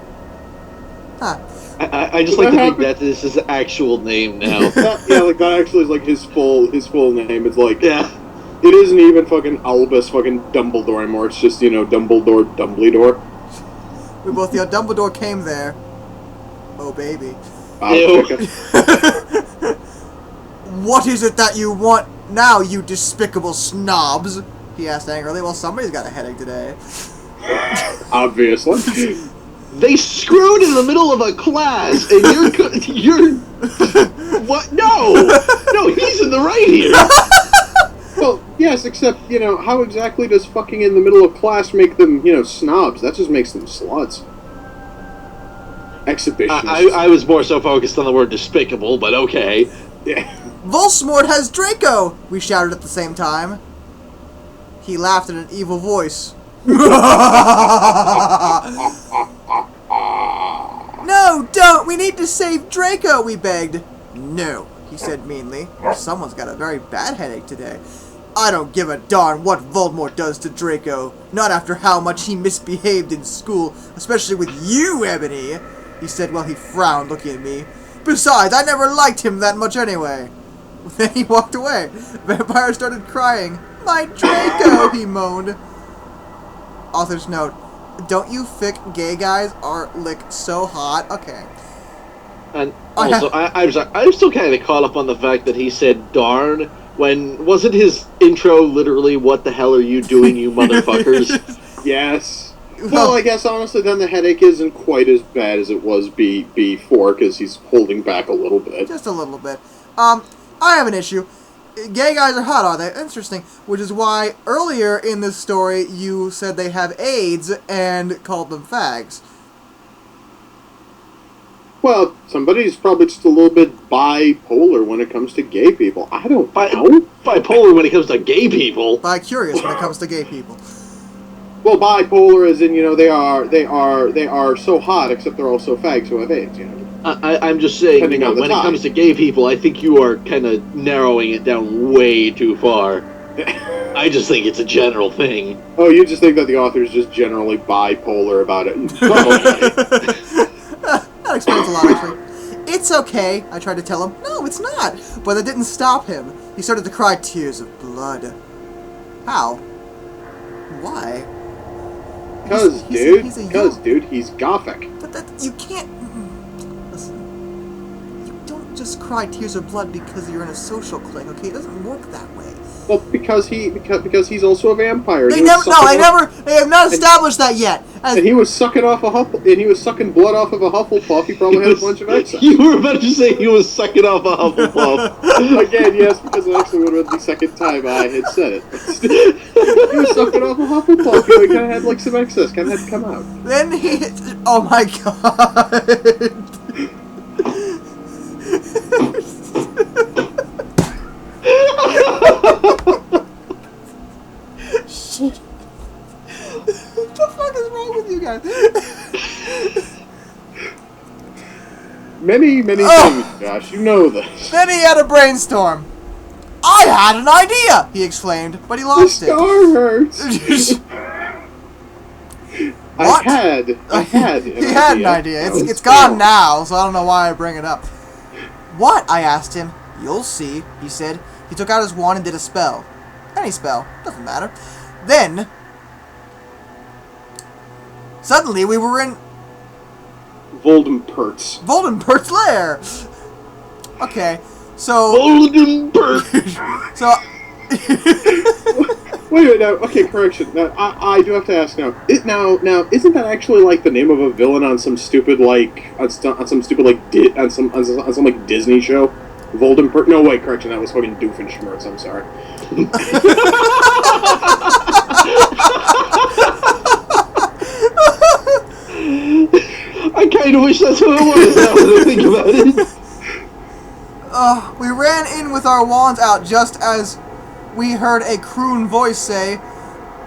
Huh. I just like to think that this is the actual name now. Yeah, like that actually is like his full name. It's like Yeah. it isn't even fucking Albus fucking Dumbledore anymore. It's just Dumbledore. We both yelled, Dumbledore came there. Oh, baby. Ew. Okay. What is it that you want now, you despicable snobs? He asked angrily. Well, somebody's got a headache today. Obviously. They screwed in the middle of a class, and you're what? No, he's in the right here. Well, yes, except how exactly does fucking in the middle of class make them snobs? That just makes them sluts. Exhibitionists. I was more so focused on the word despicable, but okay. Yeah. Voldemort has Draco! We shouted at the same time. He laughed in an evil voice. No, don't! We need to save Draco, we begged. No, he said meanly. Someone's got a very bad headache today. I don't give a darn what Voldemort does to Draco. Not after how much he misbehaved in school, especially with you, Ebony, he said while he frowned, looking at me. Besides, I never liked him that much anyway. Then he walked away. Vampire started crying. My Draco, he moaned. Author's note. Don't you thick gay guys are so hot? Okay. And also, I'm still kind of caught up on the fact that he said "darn" when wasn't his intro literally "What the hell are you doing, you motherfuckers"? Yes. Well, I guess honestly, then the headache isn't quite as bad as it was before because he's holding back a little bit. Just a little bit. I have an issue. Gay guys are hot, are they? Interesting. Which is why earlier in this story you said they have AIDS and called them fags. Well, somebody's probably just a little bit bipolar when it comes to gay people. I don't know. Bipolar when it comes to gay people. Bi-curious when it comes to gay people. Well, bipolar is in they are so hot, except they're also fags who have AIDS. I'm just saying, Depending on the when time. it comes to gay people, I think you are kind of narrowing it down way too far. I just think it's a general thing. Oh, you just think that the author is just generally bipolar about it? That explains a lot, actually. It's okay, I tried to tell him. No, it's not. But that didn't stop him. He started to cry tears of blood. How? Why? Cause, He's a dude, he's gothic. But you can't... Listen. You don't just cry tears of blood because you're in a social clique, okay? It doesn't work that way. Well, because he's also a vampire. They have not established that yet. And he was sucking blood off of a Hufflepuff. He probably had a bunch of excess. You were about to say he was sucking off a Hufflepuff. Again, yes, because it actually would have been the second time I had said it. He was sucking off a Hufflepuff. He kind of had like some excess. Kind of had to come out. Then he... Oh my god. Shit. What the fuck is wrong with you guys? Many things, Josh. You know this. Then he had a brainstorm. I had an idea, he exclaimed, but he lost The scar hurts. What? I had He had an idea. It's gone now, so I don't know why I bring it up. What? I asked him. You'll see, he said. He took out his wand and did a spell. Any spell. Doesn't matter. Then, suddenly we were in Voldemort's lair. Okay, so... Voldemort! So... Wait a minute, now, okay, correction. Now, I do have to ask now. Now, isn't that actually like the name of a villain on some stupid like on some Disney show? Voldemort? No, wait, correction. That was fucking Doofenshmirtz. I'm sorry. I kind of wish that's what it was now that I think about it. We ran in with our wands out just as we heard a croon voice say,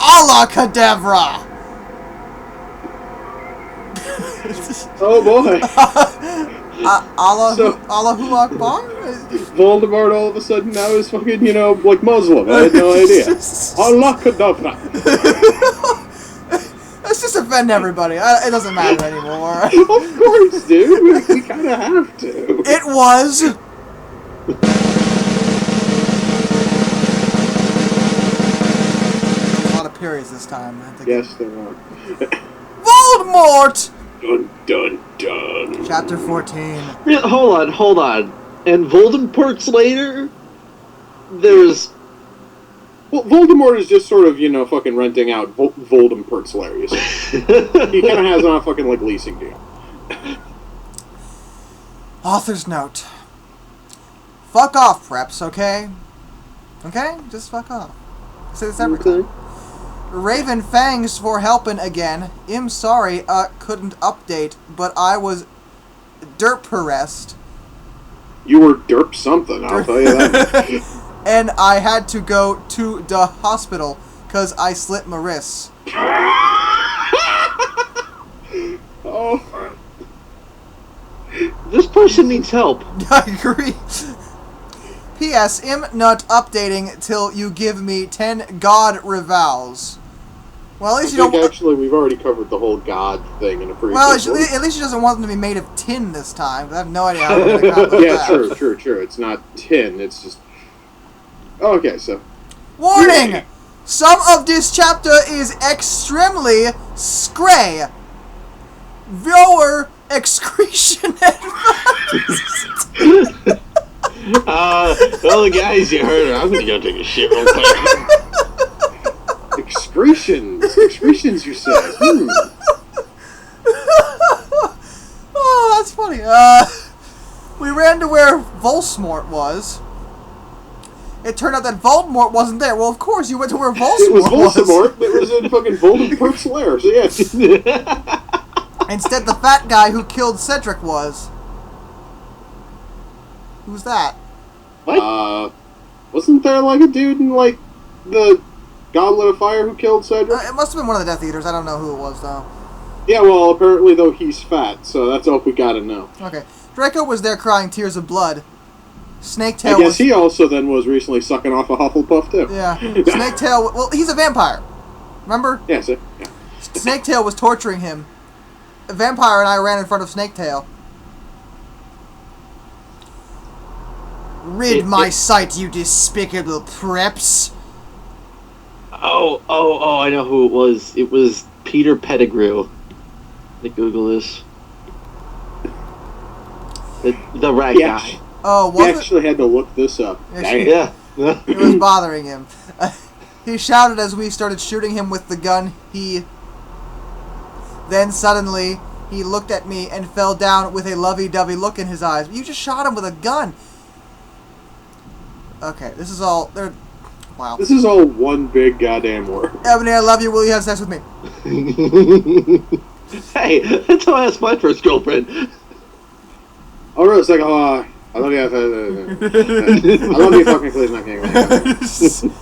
"Allah Kadavra!" Oh boy. Allahu Akbar? Voldemort all of a sudden now is fucking, like Muslim. I had no idea. Allah Kadavra. Let's just offend everybody. It doesn't matter anymore. Of course, dude. We kind of have to. It was... A lot of periods this time. I think. Yes, there are. Voldemort! Dun, dun, dun. Chapter 14. Hold on. And Voldemort's later? There's... Well, Voldemort is just sort of, fucking renting out Voldemort's lair, you see. He kind of has on a fucking, like, leasing deal. Author's note. Fuck off, preps, okay? Okay? Just fuck off. I say this every time. Raven thanks for helping again. I'm sorry, couldn't update, but I was derp-harassed. You were derp something, I'll tell you that. And I had to go to the hospital, because I slit my wrists. Oh. This person needs help. I agree. P.S. I'm not updating till you give me 10 god revals. Well, at least you don't... Actually, we've already covered the whole god thing in a previous Well, at least she doesn't want them to be made of tin this time. I have no idea how they're going to accomplish Yeah, that. true. It's not tin, it's just... Okay, so... Warning! Some of this chapter is extremely scray. Viewer excretion advised. Well, guys, you heard her. I'm gonna go take a shit real quick. Excretions, you say? Oh, that's funny. We ran to where Voldemort was. It turned out that Voldemort wasn't there. Well, of course, you went to where Voldemort was. It was Voldemort that was in fucking Voldemort's lair, so yeah. Instead, the fat guy who killed Cedric was. Who's that? What? Wasn't there, like, a dude in, like, the Goblet of Fire who killed Cedric? It must have been one of the Death Eaters. I don't know who it was, though. Yeah, well, apparently, though, he's fat, so that's all we gotta know. Okay. Draco was there crying tears of blood. Snaketail I guess he also then was recently sucking off a Hufflepuff, too. Yeah. Snaketail... Well, he's a vampire. Remember? Yeah, so, yeah. Snaketail was torturing him. A vampire and I ran in front of Snaketail. Rid my sight, you despicable preps. Oh, I know who it was. It was Peter Pettigrew. The Google this. The rat Yeah. guy. Oh, He was it? actually had to look this up. Dang. Yeah. It was bothering him. He shouted as we started shooting him with the gun. Then suddenly, he looked at me and fell down with a lovey-dovey look in his eyes. You just shot him with a gun. Okay, this is all... Wow. This is all one big goddamn word. Ebony, I love you. Will you have sex with me? Hey, that's how I asked my first girlfriend. Oh, really? It's like, oh, I love you. I love you, fucking please, not kidding.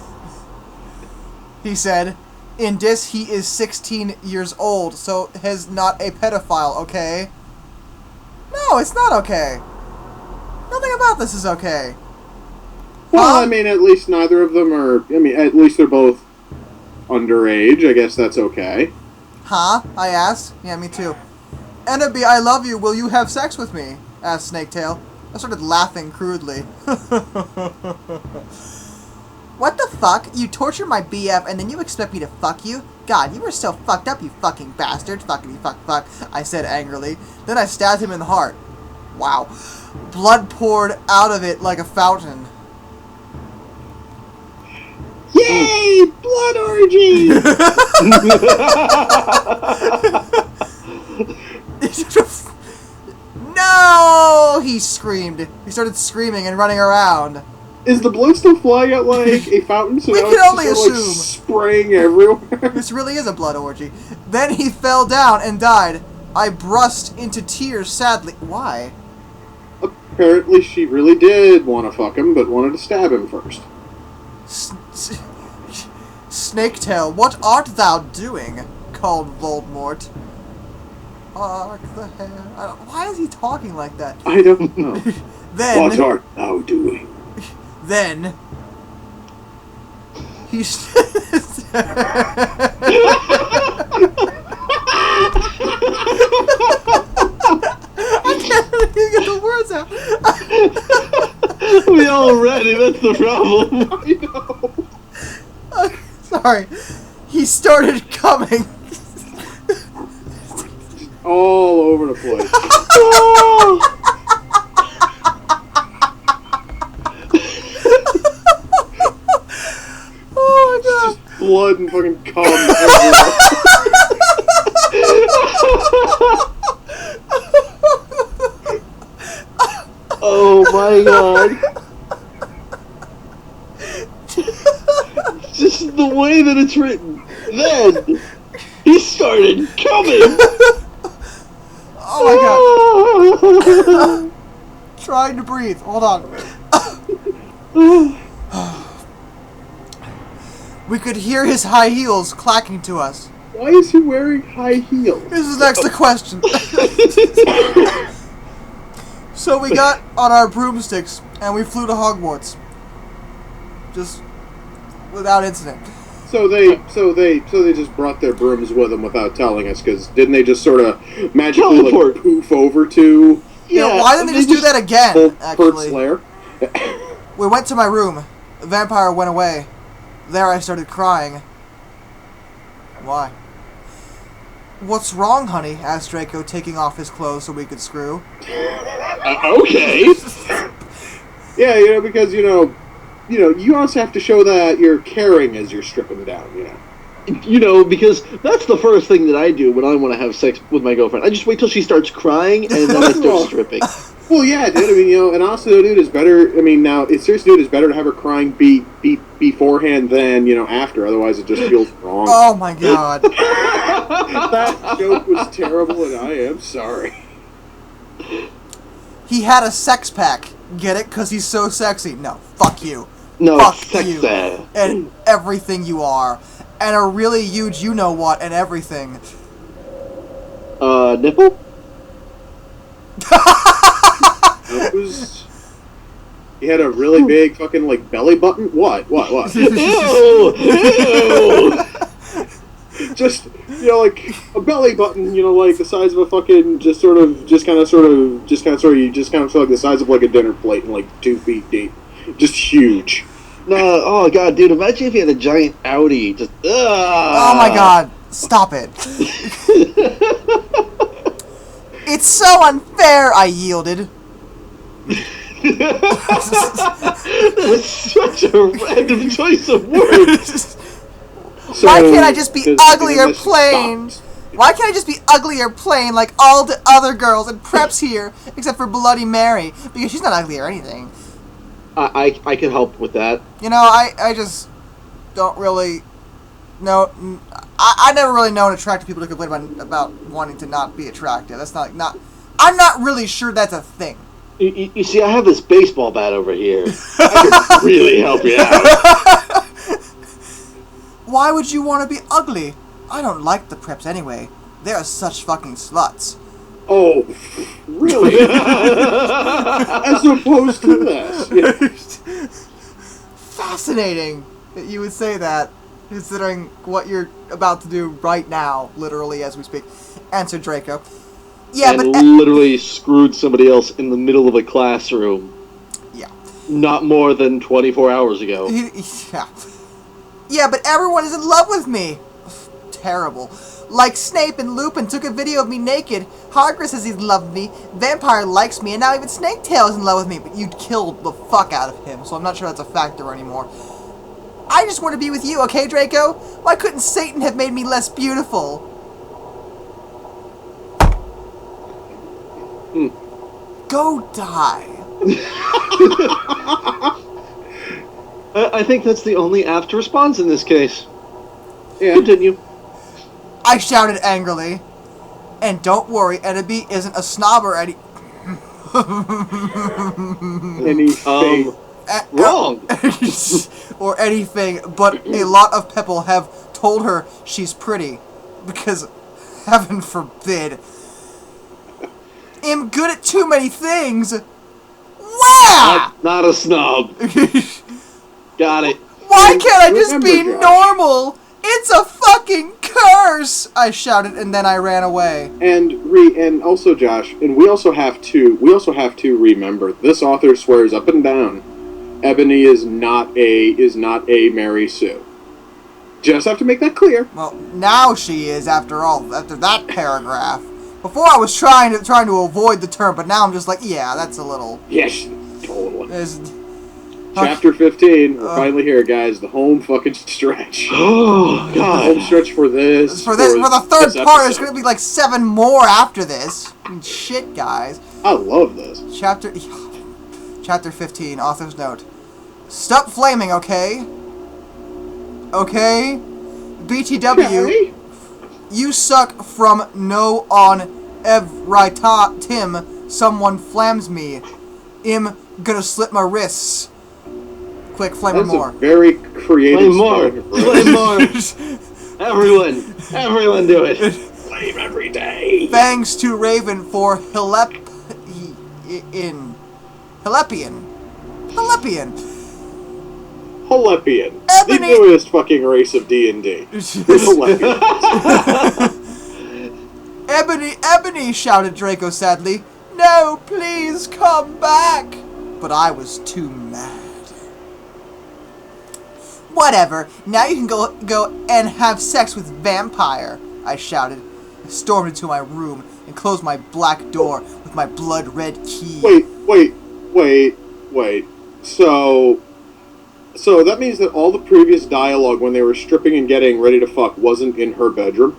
He said, in this, he is 16 years old, so he's not a pedophile, okay? No, it's not okay. Nothing about this is okay. Well, I mean, at least neither of them are... I mean, at least they're both underage. I guess that's okay. Huh? I asked. Yeah, me too. Enderby, I love you. Will you have sex with me? Asked Snaketail. I started laughing crudely. What the fuck? You torture my BF and then you expect me to fuck you? God, you were so fucked up, you fucking bastard. Fuckity fuck, I said angrily. Then I stabbed him in the heart. Wow. Blood poured out of it like a fountain. Yay! Blood orgy! No! He screamed. He started screaming and running around. Is the blood still flying at, like, a fountain? So We now can it's only just, like, assume. spraying everywhere? This really is a blood orgy. Then he fell down and died. I burst into tears sadly. Why? Apparently she really did want to fuck him, but wanted to stab him first. Snaketail, what art thou doing? Called Voldemort. Hark the hair. Why is he talking like that? I don't know. Then, What art thou doing? then he. I can't even get the words out. We all ready, that's the problem. I know. Sorry. He started coming. All over the place. Oh my god. Just blood and fucking cum everywhere. Oh my god. Just the way that it's written. Then he started coming. Oh my god. Trying to breathe. Hold on. We could hear his high heels clacking to us. Why is he wearing high heels? This is next the question. So we got on our broomsticks and we flew to Hogwarts. Just without incident. So they just brought their brooms with them without telling us, because didn't they just sort of magically Teleport. like poof over to You know, why didn't they just do that again? Kurt's Actually, lair? we went to my room. The vampire went away. There I started crying. Why? What's wrong, honey? Asked Draco, taking off his clothes so we could screw. Okay. Yeah, because you also have to show that you're caring as you're stripping down. Because that's the first thing that I do when I want to have sex with my girlfriend. I just wait till she starts crying, and then I start stripping. Well, yeah, dude. I mean, and also, dude, it's better. I mean, now it's seriously, dude, it's better to have her crying beforehand than after. Otherwise, it just feels wrong. Oh my god. That joke was terrible, and I am sorry. He had a sex pack. Get it? Because he's so sexy. No, fuck you. No, Fuck sex you. sad. And everything you are. And a really huge you-know-what and everything. Nipple? It was. He had a really big fucking belly button. What? Ew! Ew! Just a belly button. Like the size of a fucking you just kind of feel like the size of like a dinner plate and 2 feet deep. Just huge. No, oh god, dude, imagine if he had a giant Audi. Just, Oh my god. Stop it. It's so unfair, I yielded. That's such a random choice of words. So, Why can't I just be the ugly or intermission plain? stops. Why can't I just be ugly or plain like all the other girls and preps here, except for Bloody Mary? Because she's not ugly or anything. I can help with that. You know, I just don't really know. I never really known attractive people to complain about wanting to not be attractive. That's not. I'm not really sure that's a thing. You see, I have this baseball bat over here. I can really help you out. Why would you want to be ugly? I don't like the preps anyway. They're such fucking sluts. Oh, really? As opposed to this. Yeah. Fascinating that you would say that, considering what you're about to do right now, literally as we speak. Answered Draco. Yeah, And but literally screwed somebody else in the middle of a classroom. yeah. Not more than 24 hours ago. Yeah. Yeah, but everyone is in love with me. Terrible. Like Snape and Lupin took a video of me naked. Hagrid says he's in love with me. Vampire likes me, and now even Snaketail is in love with me. But you killed the fuck out of him, so I'm not sure that's a factor anymore. I just want to be with you, okay, Draco? Why couldn't Satan have made me less beautiful? Go die. I think that's the only apt response in this case. Yeah. Continue. I shouted angrily. And don't worry, Enemy isn't a snob or any... Anything. Wrong. or anything, but a lot of people have told her she's pretty. Because, heaven forbid, I'm good at too many things. Wow! Not a snob. Got it. Why can't I just be Remember, Josh. normal? It's a fucking curse! I shouted, and then I ran away. And also Josh, and we also have to remember this author swears up and down Ebony is not a Mary Sue. Just have to make that clear. Well, now she is, after all, after that paragraph. Before I was trying to avoid the term, but now I'm just like, yeah, that's a little... Yes, totally. There's... Chapter 15, we're finally here, guys. The home fucking stretch. Oh, The God. home stretch for this. For the third this part, there's episode. going to be like 7 more after this. I mean, shit, guys. I love this. Chapter 15, author's note. Stop flaming, okay? Okay? BTW, Okay. you suck from no on every Tim someone flams me. I'm gonna slit my wrists. Quick, flame That's more. a very creative Flame more. spelling for Flame more. Everyone do it. Flame every day. Thanks to Raven for Helepian. Helepian. Ebony- The newest fucking race of D&D. Helepians. Ebony, shouted Draco sadly. No, please come back. But I was too mad. Whatever, now you can go and have sex with Vampire, I shouted. I stormed into my room and closed my black door with my blood-red key. Wait. So that means that all the previous dialogue when they were stripping and getting ready to fuck wasn't in her bedroom?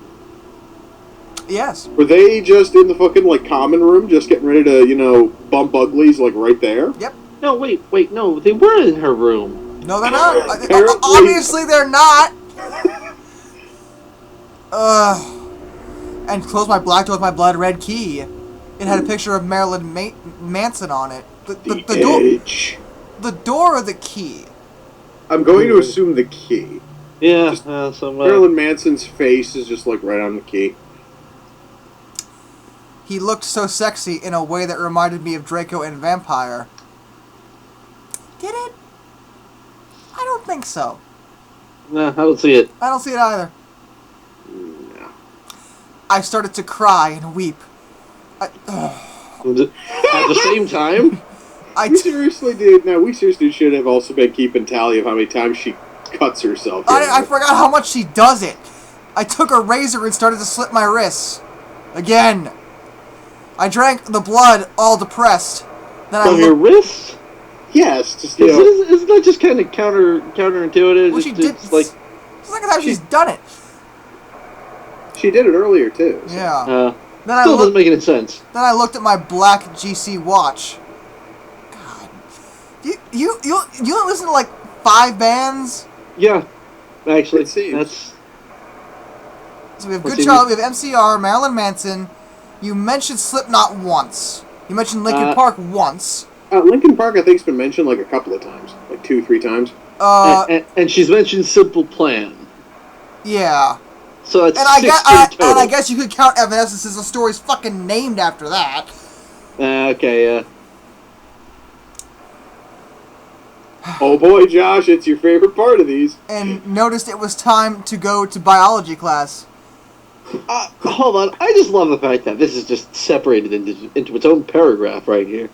Yes. Were they just in the fucking, like, common room, just getting ready to, bump uglies, like, right there? Yep. No, wait, no. They were in her room. No, they're not. Apparently- Obviously, they're not. And closed my black door with my blood-red key. It had a picture of Marilyn Manson on it. The door. Edge. The door or the key? I'm going to assume the key. Yeah, Just some, Marilyn Manson's face is just, like, right on the key. He looked so sexy in a way that reminded me of Draco and Vampire. Did it? I don't think so. Nah, I don't see it. I don't see it either. No. I started to cry and weep. At the same time? We seriously should have also been keeping tally of how many times she cuts herself. I forgot how much she does it. I took a razor and started to slit my wrists. Again. I drank the blood, all depressed. Then From your wrists? Yes, just, you know. Isn't that just kind of counterintuitive? Well, she did. It's like the second time she's done it. She did it earlier, too. So. Yeah. Still doesn't make any sense. Then I looked at my black GC watch. God. You listen to like 5 bands? Yeah. Actually, that's... So we have Good Charlotte, we have MCR, Marilyn Manson. You mentioned Slipknot once. You mentioned Linkin Park once. Linkin Park, I think, has been mentioned like a couple of times. Like 2-3 times. And she's mentioned Simple Plan. Yeah. So that's and I guess you could count Evanescence as the story's fucking named after that. Okay, yeah. Oh boy, Josh, it's your favorite part of these. And noticed it was time to go to biology class. Hold on, I just love the fact that this is just separated into its own paragraph right here.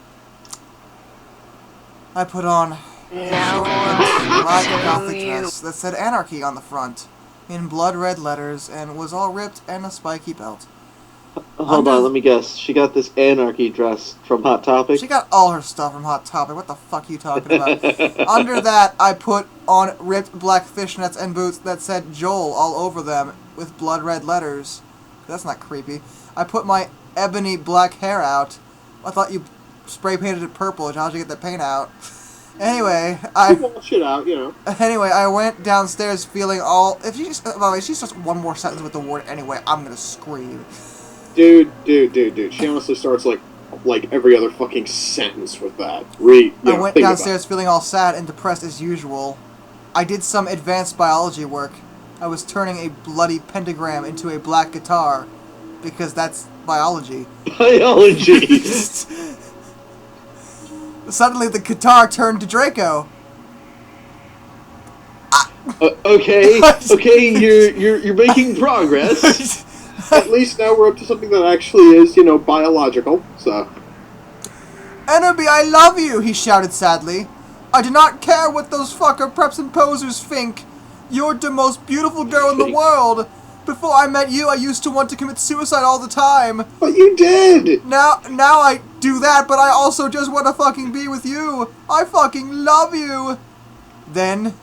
I put on Now black I'll gothic tell you. dress that said anarchy on the front, in blood red letters, and was all ripped and a spiky belt. Hold on, let me guess. She got this anarchy dress from Hot Topic? She got all her stuff from Hot Topic. What the fuck are you talking about? Under that, I put on ripped black fishnets and boots that said Joel all over them with blood red letters. That's not creepy. I put my ebony black hair out. I thought you spray painted it purple. How'd you get the paint out? Anyway, shit out, you know. Anyway, I went downstairs feeling all... If she by the way, she starts one more sentence with the word anyway, I'm gonna scream. Dude. She honestly starts like every other fucking sentence with that. I went downstairs feeling all sad and depressed as usual. I did some advanced biology work. I was turning a bloody pentagram into a black guitar, because that's biology. Biology! Suddenly the guitar turned to Draco. Okay, you're making progress. At least now we're up to something that actually is, biological, so... Enderby, I love you, he shouted sadly. I do not care what those fucker preps and posers think. You're the most beautiful girl in the world. Before I met you, I used to want to commit suicide all the time. But you did! Now I do that, but I also just want to fucking be with you. I fucking love you. Then...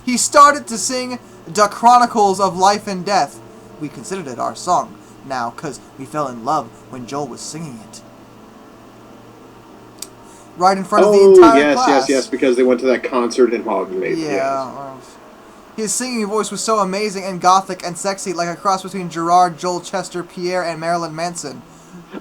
he started to sing the Chronicles of Life and Death. We considered it our song now, because we fell in love when Joel was singing it. Right in front of the entire class. Yes, because they went to that concert in Hogsmeade. Yeah. Yes. His singing voice was so amazing and gothic and sexy, like a cross between Gerard, Joel, Chester, Pierre, and Marilyn Manson.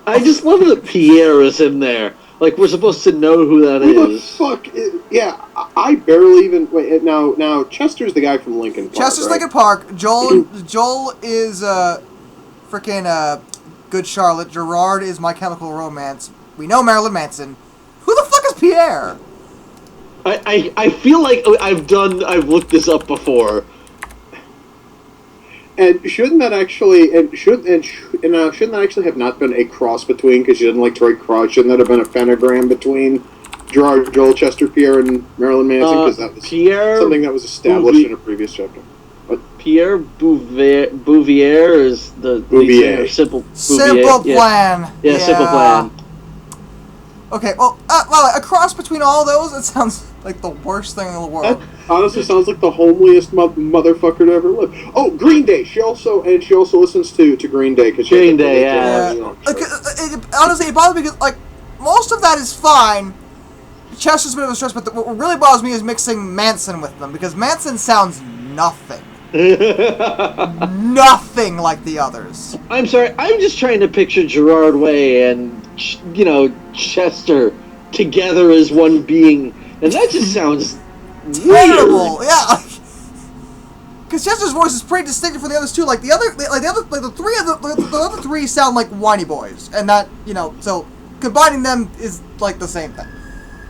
I just love that Pierre is in there. Like, we're supposed to know who that is. Who the fuck? Yeah, I barely even... Wait, now, Chester's the guy from Linkin Park, Chester's right? Linkin Park. Joel is, frickin', Good Charlotte. Gerard is My Chemical Romance. We know Marilyn Manson. Who the fuck is Pierre? I feel like I've looked this up before. And shouldn't that actually shouldn't that actually have not been a cross between, because she didn't like to write cross? Shouldn't that have been a pentagram between Gerard, Joel, Chester, Pierre, and Marilyn Manson? Because that was something that was established in a previous chapter. What? Pierre Bouvier is the Bouvier. Simple Plan. Yeah, Simple Plan. Okay, well, a cross between all those, it sounds like the worst thing in the world. That honestly sounds like the homeliest motherfucker to ever live. Oh, Green Day. She also listens to Green Day, because Green Day, honestly, it bothers me because, like, most of that is fine. Chester's a bit of a stress, but what really bothers me is mixing Manson with them, because Manson sounds nothing. Nothing like the others. I'm sorry, I'm just trying to picture Gerard Way and, Chester together as one being, and that just sounds terrible. Weird. Yeah, because Chester's voice is pretty distinctive from the others too. Like the other three sound like whiny boys, and that so combining them is like the same thing.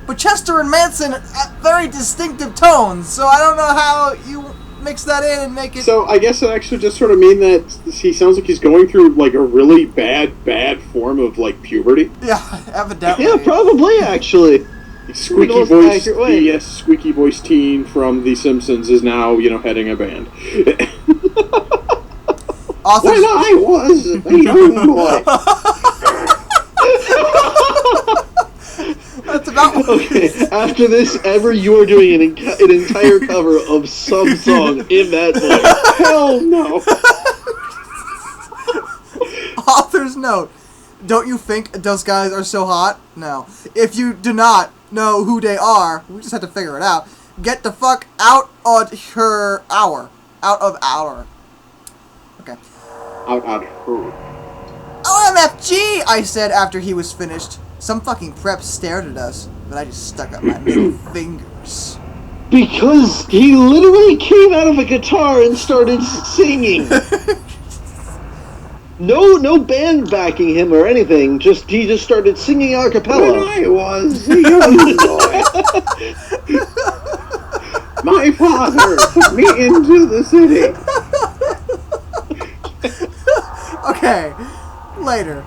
But Chester and Manson have very distinctive tones, so I don't know how you mix that in and make it... So I guess it actually just sort of mean that he sounds like he's going through, like, a really bad form of, like, puberty. Yeah, evidently. Yeah, probably, actually. Squeaky voice, yes, squeaky voice teen from The Simpsons is now, heading a band. Authors... When I was a young boy. That's about... Okay, after this, ever you are doing an entire cover of some song in that voice. Hell no. Author's note. Don't you think those guys are so hot? No. If you do not know who they are, we just have to figure it out. Get the fuck out of her hour. Out of our. Okay. Out her. OMFG, I said after he was finished. Some fucking prep stared at us, but I just stuck up my middle fingers. Because he literally came out of a guitar and started singing. No band backing him or anything. He just started singing a cappella. When I was a young boy, my father took me into the city. Okay, later.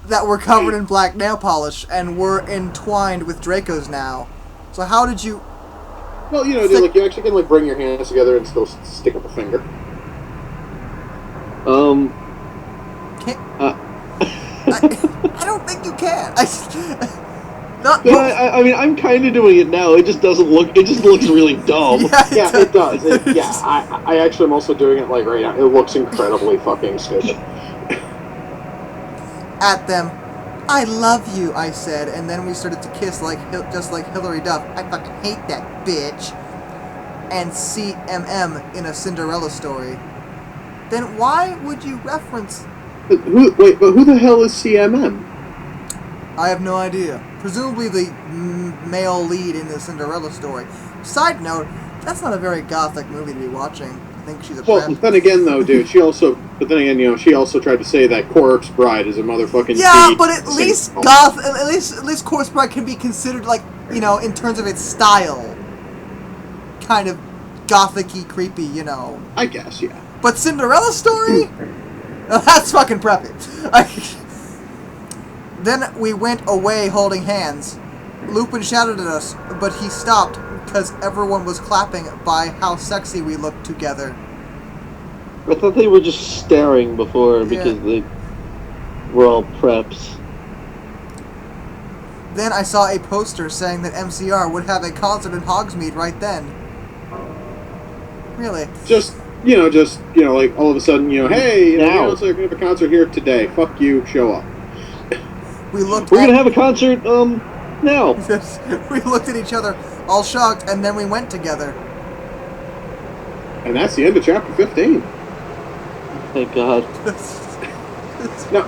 That were covered in black nail polish and were entwined with Dracos now. So how did you... Well, dude, you actually can, bring your hands together and still stick up a finger. Can't... I don't think you can. I mean, I'm kind of doing it now. It just doesn't look... It just looks really dumb. Yeah, it does. I actually am also doing it, right now. It looks incredibly fucking stupid. At them. I love you, I said, and then we started to kiss just like Hilary Duff. I fucking hate that bitch. And CMM in a Cinderella story. Then why would you reference... But who the hell is CMM? I have no idea. Presumably the male lead in the Cinderella story. Side note, that's not a very gothic movie to be watching. I think she's a Well, prep. then again, though, dude, she also tried to say that Corpse Bride is a motherfucking... Yeah, but at least at least Corpse Bride can be considered, in terms of its style. Kind of gothic-y, creepy, I guess, yeah. But Cinderella story? That's fucking preppy. Then we went away holding hands. Lupin shouted at us, but he stopped because everyone was clapping by how sexy we looked together. I thought they were just staring before because they were all preps. Then I saw a poster saying that MCR would have a concert in Hogsmeade right then. Really? Just all of a sudden, hey, they're going to have a concert here today. Fuck you, show up. We're going to have a concert, now. We looked at each other, all shocked, and then we went together. And that's the end of chapter 15. Thank God. Now,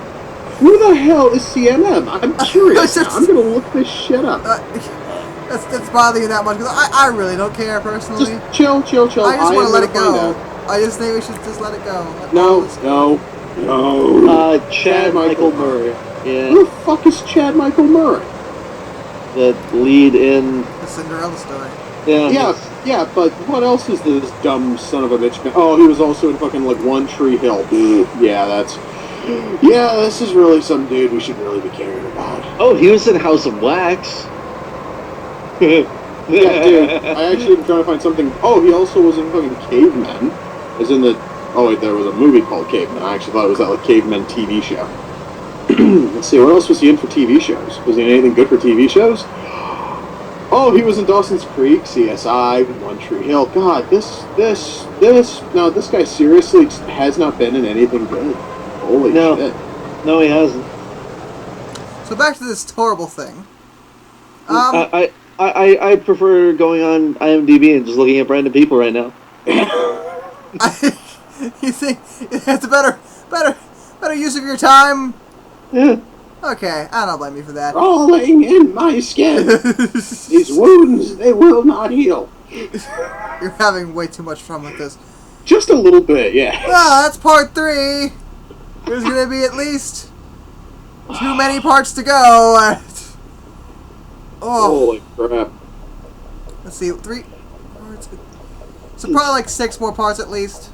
who the hell is CMM? I'm curious now. I'm going to look this shit up. That's bothering you that much, because I really don't care, personally. Just chill. I just want to let it go. I just think we should just let it go. No. Chad Michael Murray. Yeah. Who the fuck is Chad Michael Murray? The lead in... The Cinderella story. Yeah, but what else is this dumb son of a bitch? Oh, he was also in fucking, One Tree Hill. Yeah, this is really some dude we should really be caring about. Oh, he was in House of Wax. Yeah, dude, I actually am trying to find something... Oh, he also was in fucking Cavemen. As in the... Oh, wait, there was a movie called Cavemen. I actually thought it was that, Cavemen TV show. Let's see, what else was he in for TV shows? Was he in anything good for TV shows? Oh, he was in Dawson's Creek, CSI, One Tree Hill. God, this guy seriously has not been in anything good. Holy shit. No, he hasn't. So back to this horrible thing. I prefer going on IMDb and just looking at random people right now. You think it's a better use of your time? Yeah. Okay, I don't blame you for that. Crawling in my skin. These wounds, they will not heal. You're having way too much fun with this. Just a little bit, yeah. Well, that's part 3. There's gonna be at least too many parts to go. Holy crap. Let's see, 3 parts. So probably 6 more parts at least.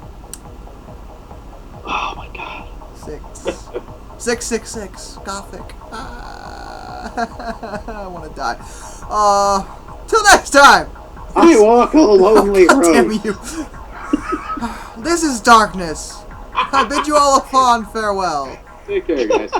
Oh my God. 6. 666 Gothic. I want to die. Till next time. I walk a lonely God damn road. you. This is darkness. I bid you all a fond farewell. Take care, guys.